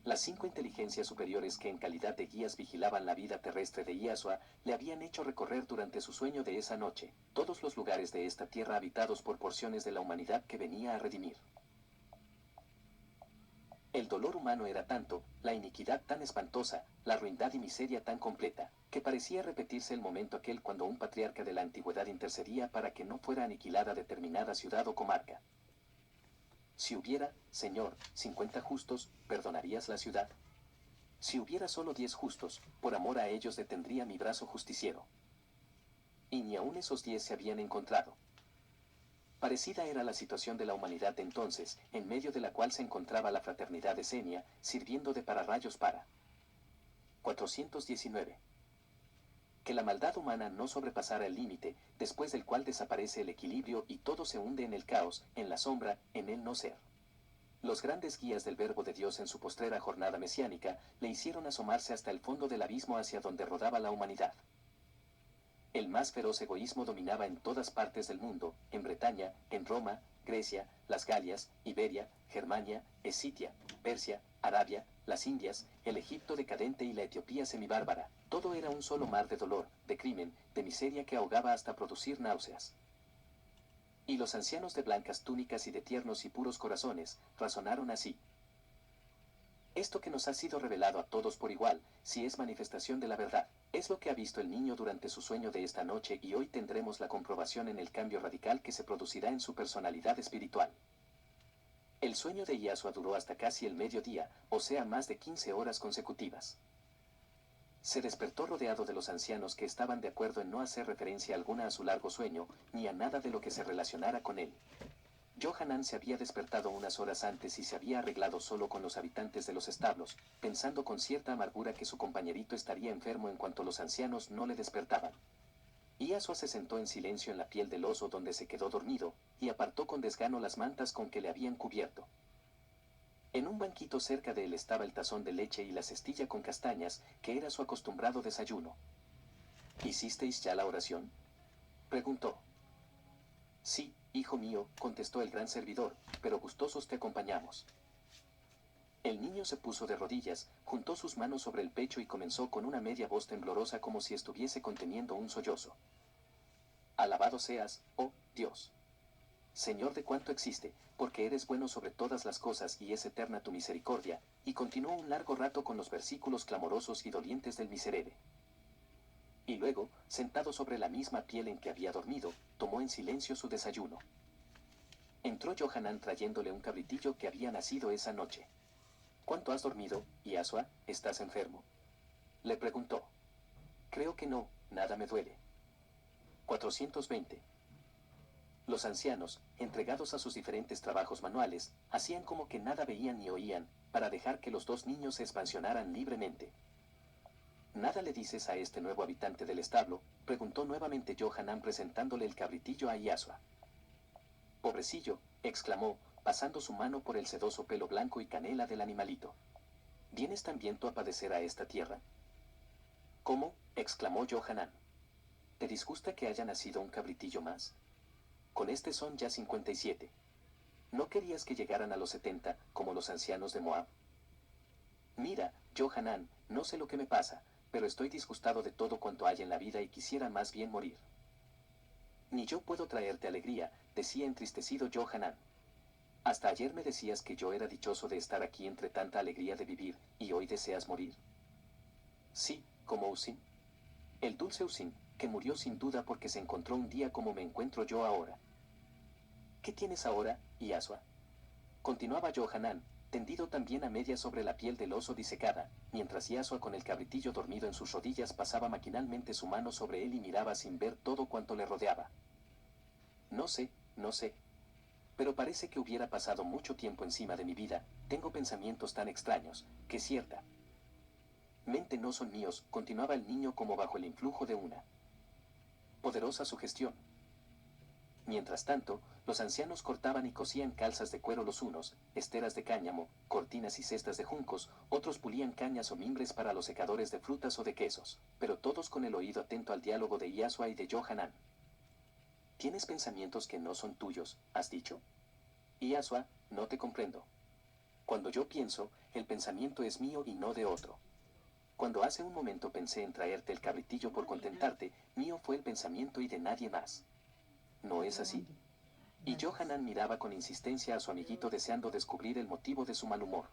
Las 5 inteligencias superiores que en calidad de guías vigilaban la vida terrestre de Iasua le habían hecho recorrer durante su sueño de esa noche todos los lugares de esta tierra habitados por porciones de la humanidad que venía a redimir. El dolor humano era tanto, la iniquidad tan espantosa, la ruindad y miseria tan completa, que parecía repetirse el momento aquel cuando un patriarca de la antigüedad intercedía para que no fuera aniquilada determinada ciudad o comarca. Si hubiera, Señor, 50 justos, ¿perdonarías la ciudad? Si hubiera solo 10 justos, por amor a ellos detendría mi brazo justiciero. Y ni aun esos 10 se habían encontrado. Parecida era la situación de la humanidad de entonces, en medio de la cual se encontraba la fraternidad esenia, sirviendo de pararrayos para 419. Que la maldad humana no sobrepasara el límite, después del cual desaparece el equilibrio y todo se hunde en el caos, en la sombra, en el no ser. Los grandes guías del Verbo de Dios en su postrera jornada mesiánica le hicieron asomarse hasta el fondo del abismo hacia donde rodaba la humanidad. El más feroz egoísmo dominaba en todas partes del mundo, en Bretaña, en Roma, Grecia, las Galias, Iberia, Germania, Escitia, Persia, Arabia, las Indias, el Egipto decadente y la Etiopía semibárbara. Todo era un solo mar de dolor, de crimen, de miseria que ahogaba hasta producir náuseas. Y los ancianos de blancas túnicas y de tiernos y puros corazones, razonaron así. Esto que nos ha sido revelado a todos por igual, si es manifestación de la verdad, es lo que ha visto el niño durante su sueño de esta noche y hoy tendremos la comprobación en el cambio radical que se producirá en su personalidad espiritual. El sueño de Yasua duró hasta casi el mediodía, o sea más de 15 horas consecutivas. Se despertó rodeado de los ancianos que estaban de acuerdo en no hacer referencia alguna a su largo sueño, ni a nada de lo que se relacionara con él. Johanan se había despertado unas horas antes y se había arreglado solo con los habitantes de los establos, pensando con cierta amargura que su compañerito estaría enfermo en cuanto los ancianos no le despertaban. Yasua se sentó en silencio en la piel del oso donde se quedó dormido, y apartó con desgano las mantas con que le habían cubierto. En un banquito cerca de él estaba el tazón de leche y la cestilla con castañas, que era su acostumbrado desayuno. ¿Hicisteis ya la oración?, preguntó. Sí, hijo mío, contestó el gran servidor, pero gustosos te acompañamos. El niño se puso de rodillas, juntó sus manos sobre el pecho y comenzó con una media voz temblorosa como si estuviese conteniendo un sollozo. Alabado seas, oh Dios, Señor de cuanto existe, porque eres bueno sobre todas las cosas y es eterna tu misericordia, y continuó un largo rato con los versículos clamorosos y dolientes del miserere. Y luego, sentado sobre la misma piel en que había dormido, tomó en silencio su desayuno. Entró Johanan trayéndole un cabritillo que había nacido esa noche. ¿Cuánto has dormido, Yasua? ¿Estás enfermo?, le preguntó. Creo que no, nada me duele. 420. Los ancianos, entregados a sus diferentes trabajos manuales, hacían como que nada veían ni oían, para dejar que los dos niños se expansionaran libremente. ¿Nada le dices a este nuevo habitante del establo?, preguntó nuevamente Johanan presentándole el cabritillo a Yasua. Pobrecillo, exclamó, pasando su mano por el sedoso pelo blanco y canela del animalito. ¿Vienes también tú a padecer a esta tierra? ¿Cómo?, exclamó Johanan. ¿Te disgusta que haya nacido un cabritillo más? Con este son ya 57. ¿No querías que llegaran a los 70, como los ancianos de Moab? Mira, Johanan, no sé lo que me pasa, pero estoy disgustado de todo cuanto hay en la vida y quisiera más bien morir. Ni yo puedo traerte alegría, decía entristecido Johanan. Hasta ayer me decías que yo era dichoso de estar aquí entre tanta alegría de vivir, y hoy deseas morir. Sí, como Usin. El dulce Usin, que murió sin duda porque se encontró un día como me encuentro yo ahora. ¿Qué tienes ahora, Yasua?, continuaba Johanan, tendido también a media sobre la piel del oso disecada, mientras Yasua con el cabritillo dormido en sus rodillas pasaba maquinalmente su mano sobre él y miraba sin ver todo cuanto le rodeaba. No sé, no sé. Pero parece que hubiera pasado mucho tiempo encima de mi vida, tengo pensamientos tan extraños, que cierta mente no son míos, continuaba el niño como bajo el influjo de una poderosa sugestión. Mientras tanto, los ancianos cortaban y cosían calzas de cuero los unos, esteras de cáñamo, cortinas y cestas de juncos, otros pulían cañas o mimbres para los secadores de frutas o de quesos, pero todos con el oído atento al diálogo de Yasua y de Johanan. ¿Tienes pensamientos que no son tuyos, has dicho? Yasua, no te comprendo. Cuando yo pienso, el pensamiento es mío y no de otro. Cuando hace un momento pensé en traerte el cabritillo por contentarte, mío fue el pensamiento y de nadie más. ¿No es así? Y Johanan miraba con insistencia a su amiguito deseando descubrir el motivo de su mal humor.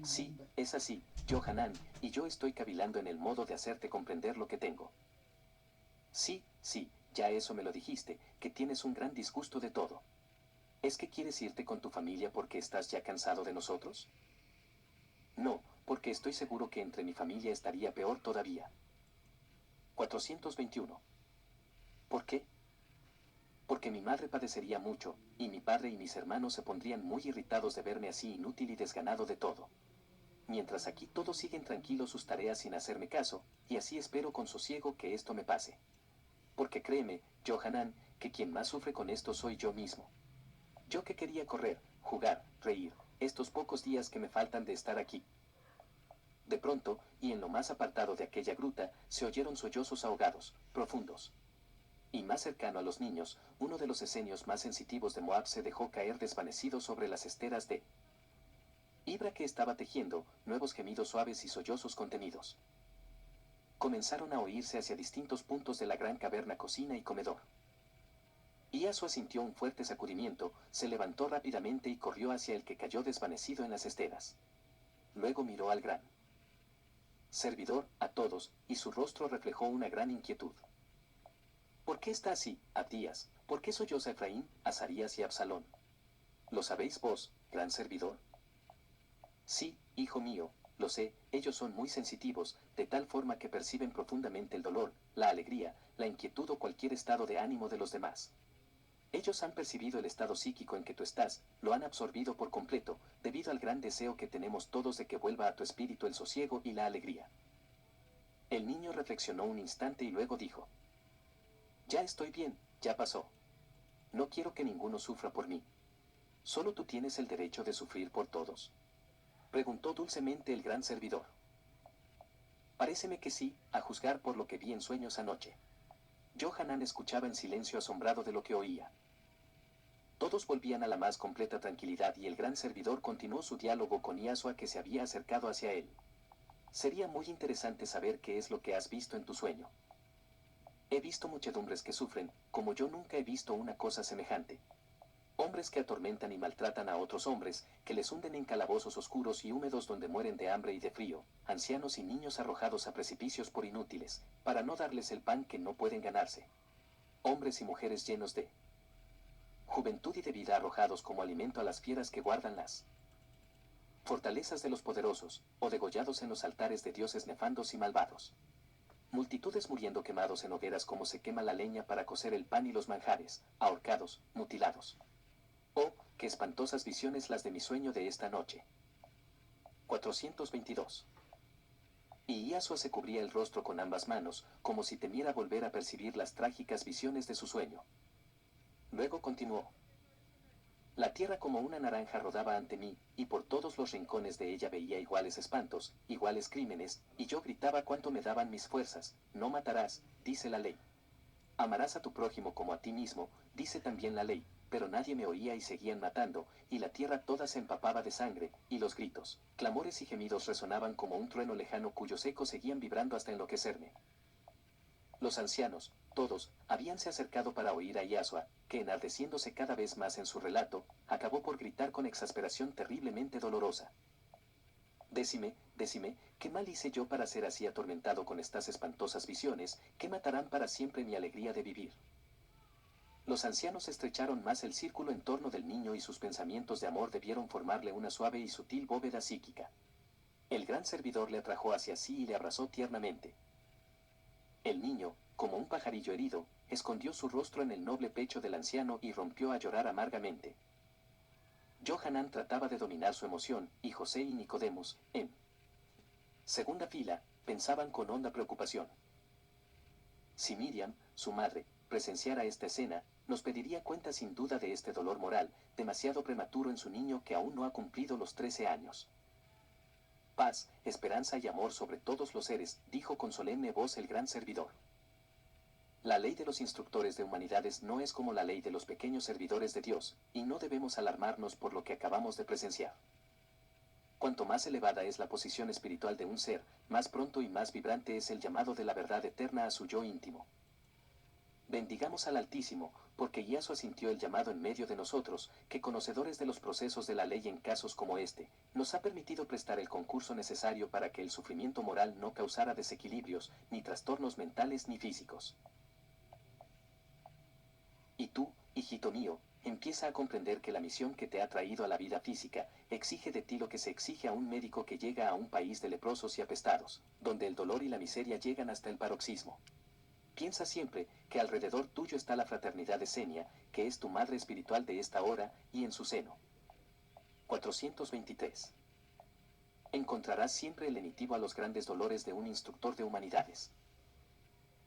Sí, es así, Johanan, y yo estoy cavilando en el modo de hacerte comprender lo que tengo. Sí, sí, ya eso me lo dijiste, que tienes un gran disgusto de todo. ¿Es que quieres irte con tu familia porque estás ya cansado de nosotros? No, porque estoy seguro que entre mi familia estaría peor todavía. 421. ¿Por qué? Porque mi madre padecería mucho, y mi padre y mis hermanos se pondrían muy irritados de verme así inútil y desganado de todo. Mientras aquí todos siguen tranquilos sus tareas sin hacerme caso, y así espero con sosiego que esto me pase. Porque créeme, Johanan, que quien más sufre con esto soy yo mismo. Yo que quería correr, jugar, reír, estos pocos días que me faltan de estar aquí. De pronto, y en lo más apartado de aquella gruta, se oyeron sollozos ahogados, profundos. Y más cercano a los niños, uno de los esenios más sensitivos de Moab se dejó caer desvanecido sobre las esteras de Ibra que estaba tejiendo, nuevos gemidos suaves y sollozos contenidos. Comenzaron a oírse hacia distintos puntos de la gran caverna cocina y comedor. Yasua sintió un fuerte sacudimiento, se levantó rápidamente y corrió hacia el que cayó desvanecido en las esteras. Luego miró al gran servidor, a todos, y su rostro reflejó una gran inquietud. ¿Por qué está así, Abdías? ¿Por qué solloza Efraín, Azarías y Absalón? ¿Lo sabéis vos, gran servidor? Sí, hijo mío, lo sé, ellos son muy sensitivos, de tal forma que perciben profundamente el dolor, la alegría, la inquietud o cualquier estado de ánimo de los demás. Ellos han percibido el estado psíquico en que tú estás, lo han absorbido por completo, debido al gran deseo que tenemos todos de que vuelva a tu espíritu el sosiego y la alegría. El niño reflexionó un instante y luego dijo: ya estoy bien, ya pasó. No quiero que ninguno sufra por mí. ¿Solo tú tienes el derecho de sufrir por todos?, preguntó dulcemente el gran servidor. Paréceme que sí, a juzgar por lo que vi en sueños anoche. Johanan escuchaba en silencio asombrado de lo que oía. Todos volvían a la más completa tranquilidad y el gran servidor continuó su diálogo con Yasua, que se había acercado hacia él. Sería muy interesante saber qué es lo que has visto en tu sueño. He visto muchedumbres que sufren, como yo nunca he visto una cosa semejante. Hombres que atormentan y maltratan a otros hombres, que les hunden en calabozos oscuros y húmedos donde mueren de hambre y de frío, ancianos y niños arrojados a precipicios por inútiles, para no darles el pan que no pueden ganarse. Hombres y mujeres llenos de juventud y de vida arrojados como alimento a las fieras que guardan las fortalezas de los poderosos, o degollados en los altares de dioses nefandos y malvados. Multitudes muriendo quemados en hogueras como se quema la leña para cocer el pan y los manjares, ahorcados, mutilados. Oh, qué espantosas visiones las de mi sueño de esta noche. 422. Y Yasua se cubría el rostro con ambas manos, como si temiera volver a percibir las trágicas visiones de su sueño. Luego continuó: la tierra como una naranja rodaba ante mí, y por todos los rincones de ella veía iguales espantos, iguales crímenes, y yo gritaba cuanto me daban mis fuerzas: no matarás, dice la ley. Amarás a tu prójimo como a ti mismo, dice también la ley, pero nadie me oía y seguían matando, y la tierra toda se empapaba de sangre, y los gritos, clamores y gemidos resonaban como un trueno lejano cuyos ecos seguían vibrando hasta enloquecerme. Los ancianos, todos, habíanse acercado para oír a Yasua, que enardeciéndose cada vez más en su relato, acabó por gritar con exasperación terriblemente dolorosa: Decime, ¿qué mal hice yo para ser así atormentado con estas espantosas visiones, que matarán para siempre mi alegría de vivir? Los ancianos estrecharon más el círculo en torno del niño y sus pensamientos de amor debieron formarle una suave y sutil bóveda psíquica. El gran servidor le atrajo hacia sí y le abrazó tiernamente. El niño, como un pajarillo herido, escondió su rostro en el noble pecho del anciano y rompió a llorar amargamente. Johanan trataba de dominar su emoción, y José y Nicodemus, en segunda fila, pensaban con honda preocupación: si Miriam, su madre, presenciara esta escena, nos pediría cuenta sin duda de este dolor moral, demasiado prematuro en su niño que aún no ha cumplido los 13 años. Paz, esperanza y amor sobre todos los seres, dijo con solemne voz el gran servidor. La ley de los instructores de humanidades no es como la ley de los pequeños servidores de Dios, y no debemos alarmarnos por lo que acabamos de presenciar. Cuanto más elevada es la posición espiritual de un ser, más pronto y más vibrante es el llamado de la verdad eterna a su yo íntimo. Bendigamos al Altísimo, porque Yasua sintió el llamado en medio de nosotros, que conocedores de los procesos de la ley en casos como este, nos ha permitido prestar el concurso necesario para que el sufrimiento moral no causara desequilibrios, ni trastornos mentales ni físicos. Y tú, hijito mío, empieza a comprender que la misión que te ha traído a la vida física, exige de ti lo que se exige a un médico que llega a un país de leprosos y apestados, donde el dolor y la miseria llegan hasta el paroxismo. Piensa siempre que alrededor tuyo está la fraternidad de Senia, que es tu madre espiritual de esta hora, y en su seno. 423. Encontrarás siempre el lenitivo a los grandes dolores de un instructor de humanidades.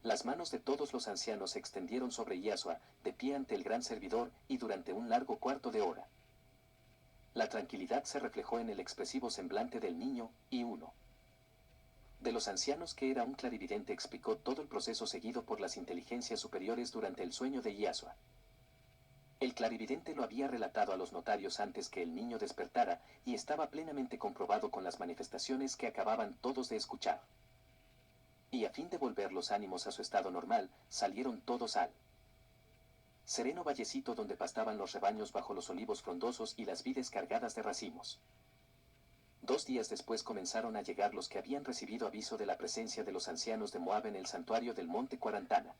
Las manos de todos los ancianos se extendieron sobre Yasua, de pie ante el gran servidor, y durante un largo cuarto de hora. La tranquilidad se reflejó en el expresivo semblante del niño, y uno de los ancianos, que era un clarividente, explicó todo el proceso seguido por las inteligencias superiores durante el sueño de Yasua. El clarividente lo había relatado a los notarios antes que el niño despertara, y estaba plenamente comprobado con las manifestaciones que acababan todos de escuchar. Y a fin de volver los ánimos a su estado normal, salieron todos al sereno vallecito donde pastaban los rebaños bajo los olivos frondosos y las vides cargadas de racimos. 2 días después comenzaron a llegar los que habían recibido aviso de la presencia de los ancianos de Moab en el santuario del monte Cuarantana.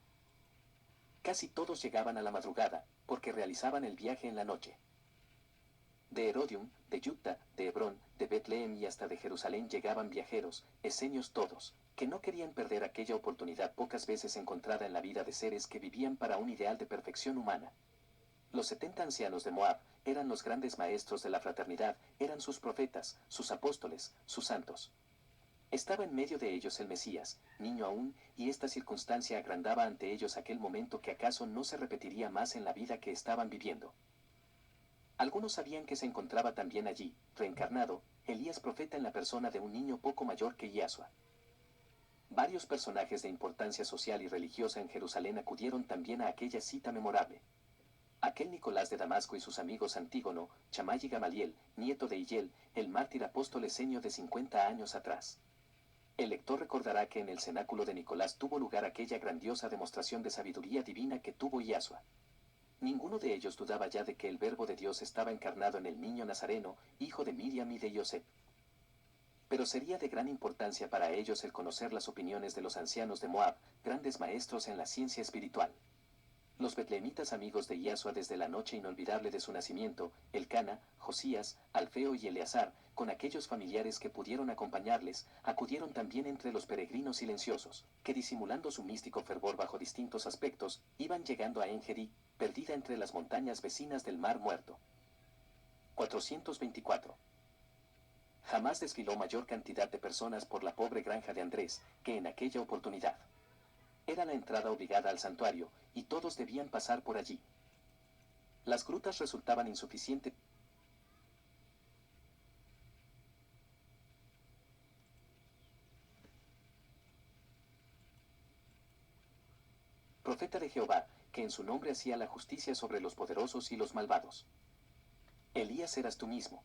Casi todos llegaban a la madrugada, porque realizaban el viaje en la noche. De Herodium, de Jutta, de Hebrón, de Betlehem y hasta de Jerusalén llegaban viajeros, esenios todos, que no querían perder aquella oportunidad pocas veces encontrada en la vida de seres que vivían para un ideal de perfección humana. Los 70 ancianos de Moab eran los grandes maestros de la fraternidad, eran sus profetas, sus apóstoles, sus santos. Estaba en medio de ellos el Mesías, niño aún, y esta circunstancia agrandaba ante ellos aquel momento que acaso no se repetiría más en la vida que estaban viviendo. Algunos sabían que se encontraba también allí, reencarnado, Elías profeta en la persona de un niño poco mayor que Yahshua. Varios personajes de importancia social y religiosa en Jerusalén acudieron también a aquella cita memorable. Aquel Nicolás de Damasco y sus amigos Antígono, Chamay y Gamaliel, nieto de Hillel, el mártir apóstol esenio de 50 años atrás. El lector recordará que en el cenáculo de Nicolás tuvo lugar aquella grandiosa demostración de sabiduría divina que tuvo Yahshua. Ninguno de ellos dudaba ya de que el Verbo de Dios estaba encarnado en el niño Nazareno, hijo de Miriam y de Yosef. Pero sería de gran importancia para ellos el conocer las opiniones de los ancianos de Moab, grandes maestros en la ciencia espiritual. Los betlehemitas amigos de Yahshua desde la noche inolvidable de su nacimiento, Elcana, Josías, Alfeo y Eleazar, con aquellos familiares que pudieron acompañarles, acudieron también entre los peregrinos silenciosos, que disimulando su místico fervor bajo distintos aspectos, iban llegando a Engedi, perdida entre las montañas vecinas del Mar Muerto. 424. Jamás desfiló mayor cantidad de personas por la pobre granja de Andrés, que en aquella oportunidad. Era la entrada obligada al santuario, y todos debían pasar por allí. Las grutas resultaban insuficientes. Profeta de Jehová, que en su nombre hacía la justicia sobre los poderosos y los malvados. Elías eras tú mismo.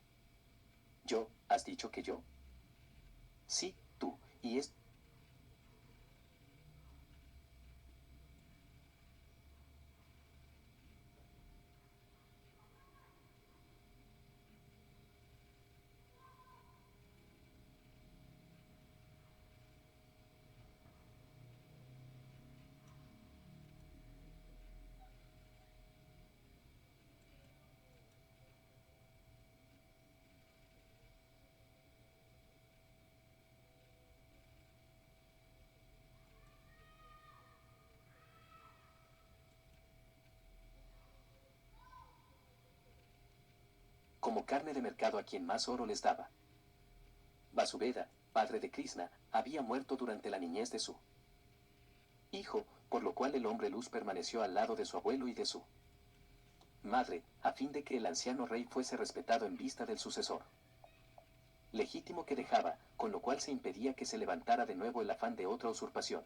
¿Yo? ¿Has dicho que yo? Sí, tú, y es... como carne de mercado a quien más oro les daba. Vasubeda, padre de Krishna, había muerto durante la niñez de su hijo, por lo cual el hombre luz permaneció al lado de su abuelo y de su madre, a fin de que el anciano rey fuese respetado en vista del sucesor legítimo que dejaba, con lo cual se impedía que se levantara de nuevo el afán de otra usurpación.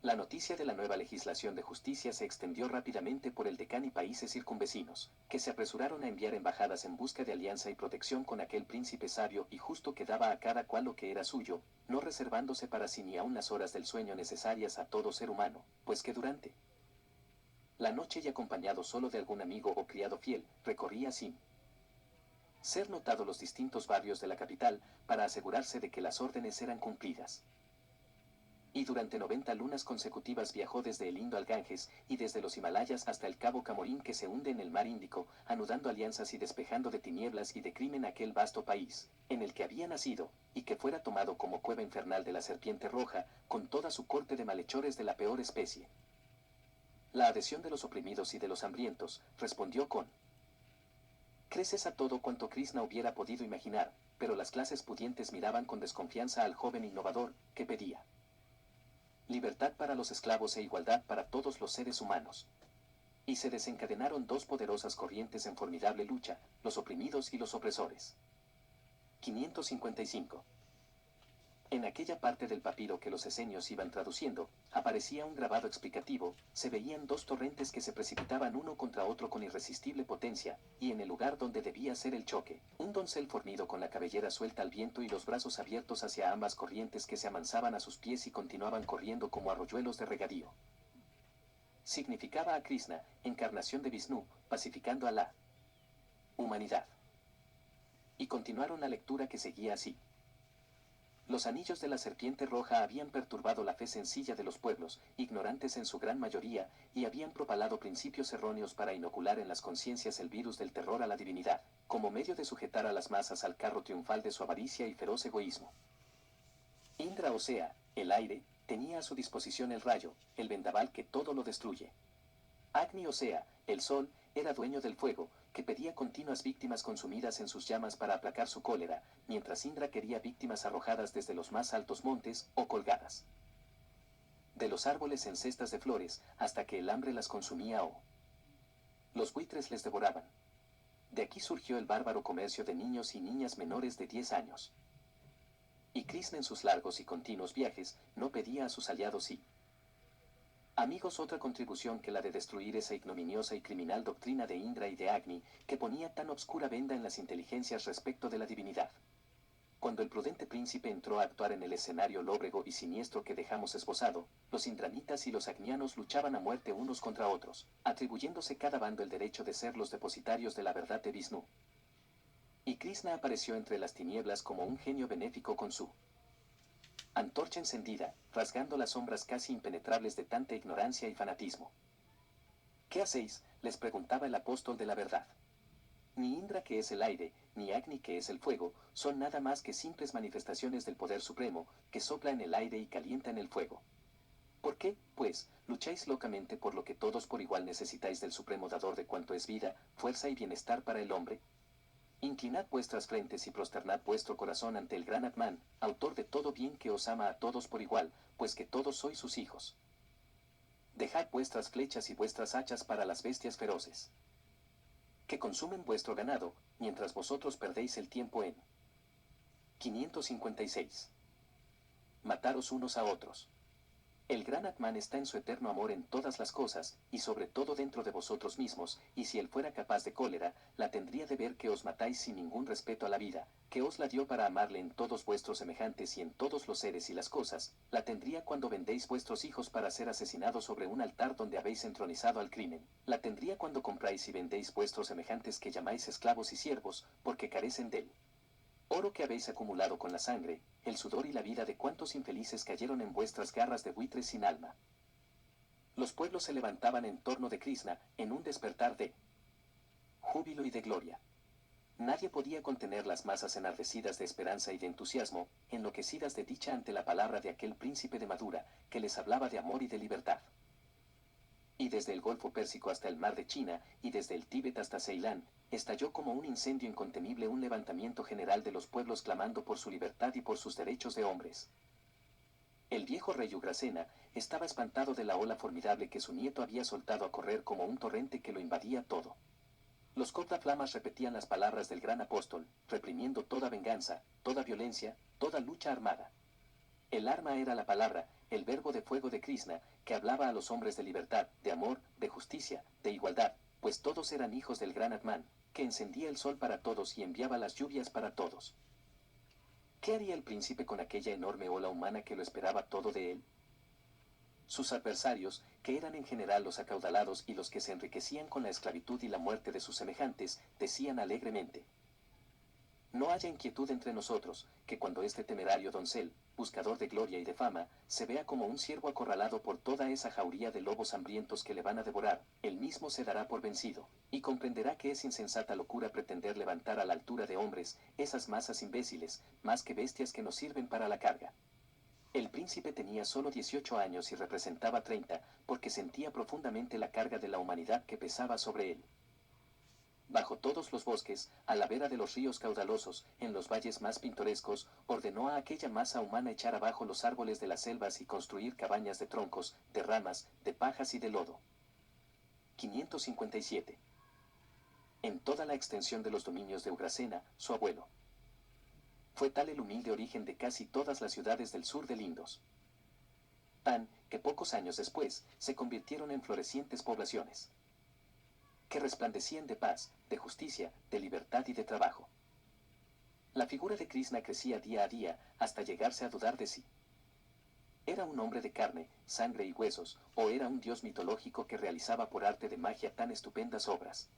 La noticia de la nueva legislación de justicia se extendió rápidamente por el Decán y países circunvecinos, que se apresuraron a enviar embajadas en busca de alianza y protección con aquel príncipe sabio y justo que daba a cada cual lo que era suyo, no reservándose para sí ni aun las horas del sueño necesarias a todo ser humano, pues que durante la noche y acompañado solo de algún amigo o criado fiel, recorría sin ser notado los distintos barrios de la capital, para asegurarse de que las órdenes eran cumplidas. Y durante 90 lunas consecutivas viajó desde el Indo al Ganges, y desde los Himalayas hasta el Cabo Camorín que se hunde en el mar Índico, anudando alianzas y despejando de tinieblas y de crimen aquel vasto país, en el que había nacido, y que fuera tomado como cueva infernal de la serpiente roja, con toda su corte de malhechores de la peor especie. La adhesión de los oprimidos y de los hambrientos, respondió con creces a todo cuanto Krishna hubiera podido imaginar, pero las clases pudientes miraban con desconfianza al joven innovador, que pedía libertad para los esclavos e igualdad para todos los seres humanos. Y se desencadenaron dos poderosas corrientes en formidable lucha, los oprimidos y los opresores. 555. En aquella parte del papiro que los esenios iban traduciendo, aparecía un grabado explicativo, se veían dos torrentes que se precipitaban uno contra otro con irresistible potencia, y en el lugar donde debía ser el choque, un doncel fornido con la cabellera suelta al viento y los brazos abiertos hacia ambas corrientes que se amansaban a sus pies y continuaban corriendo como arroyuelos de regadío. Significaba a Krishna, encarnación de Vishnu, pacificando a la humanidad. y continuaron la lectura que seguía así. Los anillos de la serpiente roja habían perturbado la fe sencilla de los pueblos, ignorantes en su gran mayoría, y habían propalado principios erróneos para inocular en las conciencias el virus del terror a la divinidad, como medio de sujetar a las masas al carro triunfal de su avaricia y feroz egoísmo. Indra, o sea, el aire, tenía a su disposición el rayo, el vendaval que todo lo destruye. Agni, o sea, el sol, era dueño del fuego, que pedía continuas víctimas consumidas en sus llamas para aplacar su cólera, mientras Indra quería víctimas arrojadas desde los más altos montes o colgadas de los árboles en cestas de flores, hasta que el hambre las consumía o los buitres les devoraban. De aquí surgió el bárbaro comercio de niños y niñas menores de 10 años. Y Krishna en sus largos y continuos viajes no pedía a sus aliados y amigos otra contribución que la de destruir esa ignominiosa y criminal doctrina de Indra y de Agni, que ponía tan obscura venda en las inteligencias respecto de la divinidad. Cuando el prudente príncipe entró a actuar en el escenario lóbrego y siniestro que dejamos esbozado, los indranitas y los agnianos luchaban a muerte unos contra otros, atribuyéndose cada bando el derecho de ser los depositarios de la verdad de Vishnu. Y Krishna apareció entre las tinieblas como un genio benéfico con su antorcha encendida, rasgando las sombras casi impenetrables de tanta ignorancia y fanatismo. ¿Qué hacéis?, les preguntaba el apóstol de la verdad. Ni Indra, que es el aire, ni Agni, que es el fuego, son nada más que simples manifestaciones del poder supremo, que sopla en el aire y calienta en el fuego. ¿Por qué, pues, lucháis locamente por lo que todos por igual necesitáis del supremo dador de cuanto es vida, fuerza y bienestar para el hombre? Inclinad vuestras frentes y prosternad vuestro corazón ante el gran Atman, autor de todo bien, que os ama a todos por igual, pues que todos sois sus hijos. Dejad vuestras flechas y vuestras hachas para las bestias feroces, que consumen vuestro ganado, mientras vosotros perdéis el tiempo en 556. Mataros unos a otros. El gran Atman está en su eterno amor en todas las cosas, y sobre todo dentro de vosotros mismos, y si él fuera capaz de cólera, la tendría de ver que os matáis sin ningún respeto a la vida, que os la dio para amarle en todos vuestros semejantes y en todos los seres y las cosas, la tendría cuando vendéis vuestros hijos para ser asesinados sobre un altar donde habéis entronizado al crimen, la tendría cuando compráis y vendéis vuestros semejantes que llamáis esclavos y siervos, porque carecen de él. Oro que habéis acumulado con la sangre, el sudor y la vida de cuantos infelices cayeron en vuestras garras de buitres sin alma. Los pueblos se levantaban en torno de Krishna, en un despertar de júbilo y de gloria. Nadie podía contener las masas enardecidas de esperanza y de entusiasmo, enloquecidas de dicha ante la palabra de aquel príncipe de Madura, que les hablaba de amor y de libertad. Y desde el Golfo Pérsico hasta el mar de China, y desde el Tíbet hasta Ceilán, estalló como un incendio incontenible un levantamiento general de los pueblos clamando por su libertad y por sus derechos de hombres. El viejo rey Ugrasena estaba espantado de la ola formidable que su nieto había soltado a correr como un torrente que lo invadía todo. Los cortaflamas repetían las palabras del gran apóstol, reprimiendo toda venganza, toda violencia, toda lucha armada. El arma era la palabra, el verbo de fuego de Krishna, que hablaba a los hombres de libertad, de amor, de justicia, de igualdad, pues todos eran hijos del gran Atman, que encendía el sol para todos y enviaba las lluvias para todos. ¿Qué haría el príncipe con aquella enorme ola humana que lo esperaba todo de él? Sus adversarios, que eran en general los acaudalados y los que se enriquecían con la esclavitud y la muerte de sus semejantes, decían alegremente: no haya inquietud entre nosotros, que cuando este temerario doncel, buscador de gloria y de fama, se vea como un ciervo acorralado por toda esa jauría de lobos hambrientos que le van a devorar, él mismo se dará por vencido, y comprenderá que es insensata locura pretender levantar a la altura de hombres esas masas imbéciles, más que bestias que nos sirven para la carga. El príncipe tenía solo 18 años y representaba 30, porque sentía profundamente la carga de la humanidad que pesaba sobre él. Bajo todos los bosques, a la vera de los ríos caudalosos, en los valles más pintorescos, ordenó a aquella masa humana echar abajo los árboles de las selvas y construir cabañas de troncos, de ramas, de pajas y de lodo. 557. En toda la extensión de los dominios de Ugrasena, su abuelo. Fue tal el humilde origen de casi todas las ciudades del sur del Indus, tan que pocos años después se convirtieron en florecientes poblaciones que resplandecían de paz, de justicia, de libertad y de trabajo. La figura de Krishna crecía día a día, hasta llegarse a dudar de sí. ¿Era un hombre de carne, sangre y huesos, o era un dios mitológico que realizaba por arte de magia tan estupendas obras?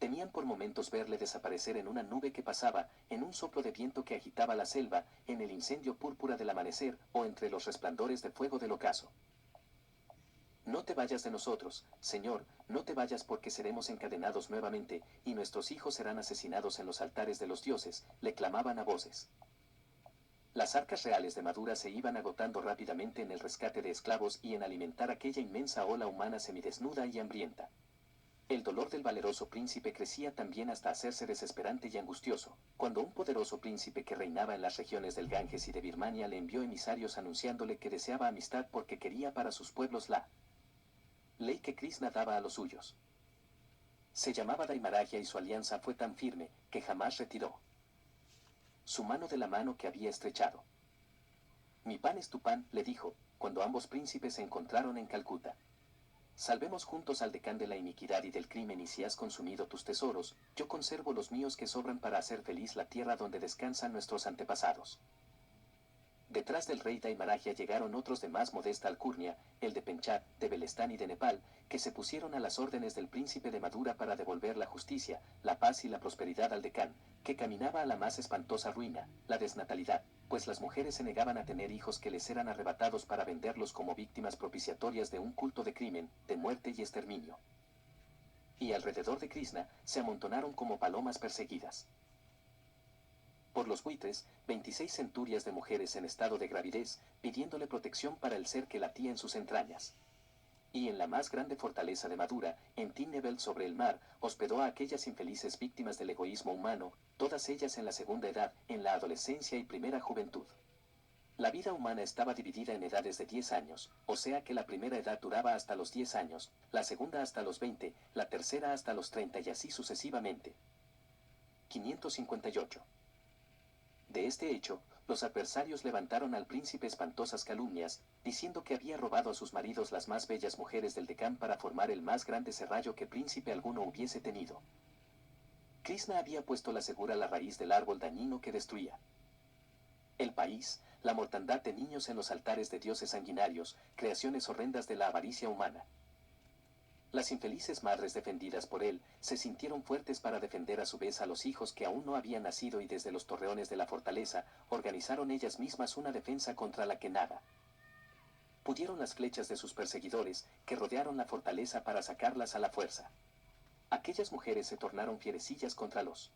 Temían por momentos verle desaparecer en una nube que pasaba, en un soplo de viento que agitaba la selva, en el incendio púrpura del amanecer o entre los resplandores de fuego del ocaso. No te vayas de nosotros, Señor, no te vayas porque seremos encadenados nuevamente, y nuestros hijos serán asesinados en los altares de los dioses, le clamaban a voces. Las arcas reales de Madura se iban agotando rápidamente en el rescate de esclavos y en alimentar aquella inmensa ola humana semidesnuda y hambrienta. El dolor del valeroso príncipe crecía también hasta hacerse desesperante y angustioso, cuando un poderoso príncipe que reinaba en las regiones del Ganges y de Birmania le envió emisarios anunciándole que deseaba amistad porque quería para sus pueblos la ley que Krishna daba a los suyos. Se llamaba Daimaragya y su alianza fue tan firme que jamás retiró su mano de la mano que había estrechado. Mi pan es tu pan, le dijo, cuando ambos príncipes se encontraron en Calcuta. Salvemos juntos al decán de la iniquidad y del crimen, y si has consumido tus tesoros, yo conservo los míos que sobran para hacer feliz la tierra donde descansan nuestros antepasados. Detrás del rey Daimaragya llegaron otros de más modesta alcurnia, el de Penchad, de Belestán y de Nepal, que se pusieron a las órdenes del príncipe de Madura para devolver la justicia, la paz y la prosperidad al decán, que caminaba a la más espantosa ruina, la desnatalidad, pues las mujeres se negaban a tener hijos que les eran arrebatados para venderlos como víctimas propiciatorias de un culto de crimen, de muerte y exterminio. Y alrededor de Krishna se amontonaron como palomas perseguidas por los buitres, 26 centurias de mujeres en estado de gravidez, pidiéndole protección para el ser que latía en sus entrañas. Y en la más grande fortaleza de Madura, en Tinnebel sobre el mar, hospedó a aquellas infelices víctimas del egoísmo humano, todas ellas en la segunda edad, en la adolescencia y primera juventud. La vida humana estaba dividida en edades de 10 años, o sea que la primera edad duraba hasta los 10 años, la segunda hasta los 20, la tercera hasta los 30 y así sucesivamente. 558. De este hecho, los adversarios levantaron al príncipe espantosas calumnias, diciendo que había robado a sus maridos las más bellas mujeres del Decán para formar el más grande serrallo que príncipe alguno hubiese tenido. Krishna había puesto la segura la raíz del árbol dañino que destruía el país, la mortandad de niños en los altares de dioses sanguinarios, creaciones horrendas de la avaricia humana. Las infelices madres defendidas por él se sintieron fuertes para defender a su vez a los hijos que aún no habían nacido y desde los torreones de la fortaleza organizaron ellas mismas una defensa contra la que nada pudieron las flechas de sus perseguidores que rodearon la fortaleza para sacarlas a la fuerza. Aquellas mujeres se tornaron fierecillas contra los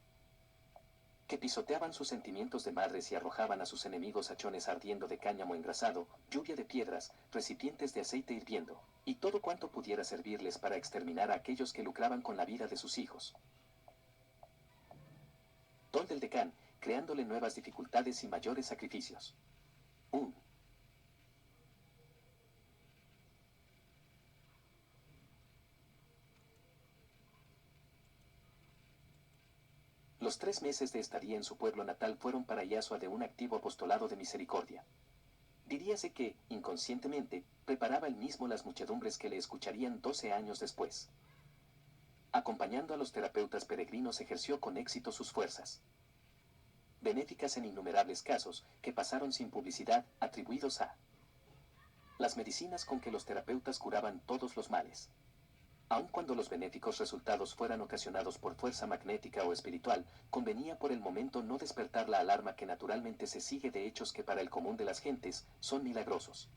que pisoteaban sus sentimientos de madres y arrojaban a sus enemigos hachones ardiendo de cáñamo engrasado, lluvia de piedras, recipientes de aceite hirviendo, y todo cuanto pudiera servirles para exterminar a aquellos que lucraban con la vida de sus hijos. Tol del Decán, creándole nuevas dificultades y mayores sacrificios. 1. Los 3 meses de estadía en su pueblo natal fueron para Yasua de un activo apostolado de misericordia. Diríase que, inconscientemente, preparaba él mismo las muchedumbres que le escucharían 12 años después. Acompañando a los terapeutas peregrinos ejerció con éxito sus fuerzas benéficas en innumerables casos, que pasaron sin publicidad, atribuidos a las medicinas con que los terapeutas curaban todos los males. Aun cuando los benéficos resultados fueran ocasionados por fuerza magnética o espiritual, convenía por el momento no despertar la alarma que naturalmente se sigue de hechos que para el común de las gentes son milagrosos.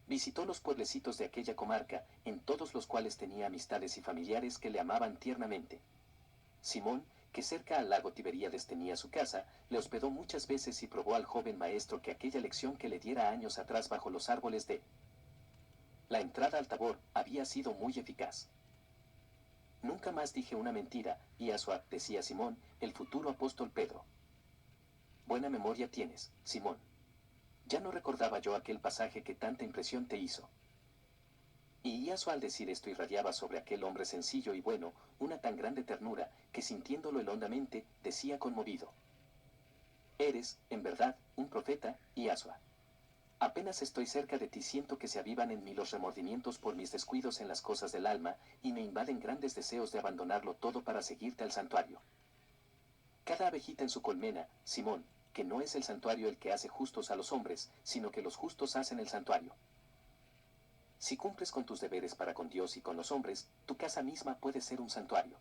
Visitó los pueblecitos de aquella comarca, en todos los cuales tenía amistades y familiares que le amaban tiernamente. Simón, que cerca al lago Tiberíades tenía su casa, le hospedó muchas veces y probó al joven maestro que aquella lección que le diera años atrás bajo los árboles de la entrada al Tabor había sido muy eficaz. Nunca más dije una mentira, Yasua, decía Simón, el futuro apóstol Pedro. Buena memoria tienes, Simón. Ya no recordaba yo aquel pasaje que tanta impresión te hizo. Y Yasua al decir esto irradiaba sobre aquel hombre sencillo y bueno una tan grande ternura, que sintiéndolo él hondamente, decía conmovido. Eres, en verdad, un profeta, Yasua. Apenas estoy cerca de ti siento que se avivan en mí los remordimientos por mis descuidos en las cosas del alma, y me invaden grandes deseos de abandonarlo todo para seguirte al santuario. Cada abejita en su colmena, Simón, que no es el santuario el que hace justos a los hombres, sino que los justos hacen el santuario. Si cumples con tus deberes para con Dios y con los hombres, tu casa misma puede ser un santuario.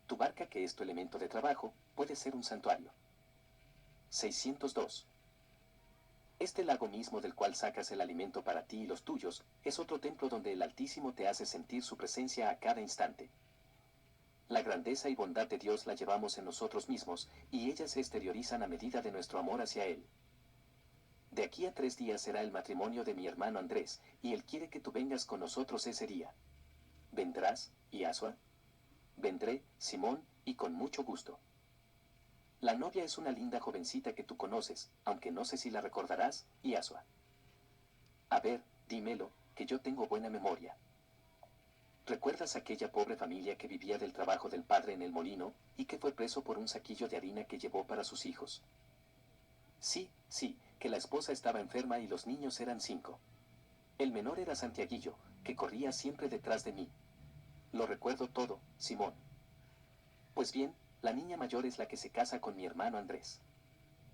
Tu barca, que es tu elemento de trabajo, puede ser un santuario. 602. Este lago mismo del cual sacas el alimento para ti y los tuyos, es otro templo donde el Altísimo te hace sentir su presencia a cada instante. La grandeza y bondad de Dios la llevamos en nosotros mismos, y ellas se exteriorizan a medida de nuestro amor hacia Él. De aquí a 3 días será el matrimonio de mi hermano Andrés, y él quiere que tú vengas con nosotros ese día. ¿Vendrás, Yasua? Vendré, Simón, y con mucho gusto. La novia es una linda jovencita que tú conoces, aunque no sé si la recordarás, Yasua. A ver, dímelo, que yo tengo buena memoria. ¿Recuerdas aquella pobre familia que vivía del trabajo del padre en el molino, y que fue preso por un saquillo de harina que llevó para sus hijos? Sí, sí, que la esposa estaba enferma y los niños eran 5. El menor era Santiaguillo, que corría siempre detrás de mí. Lo recuerdo todo, Simón. Pues bien, la niña mayor es la que se casa con mi hermano Andrés.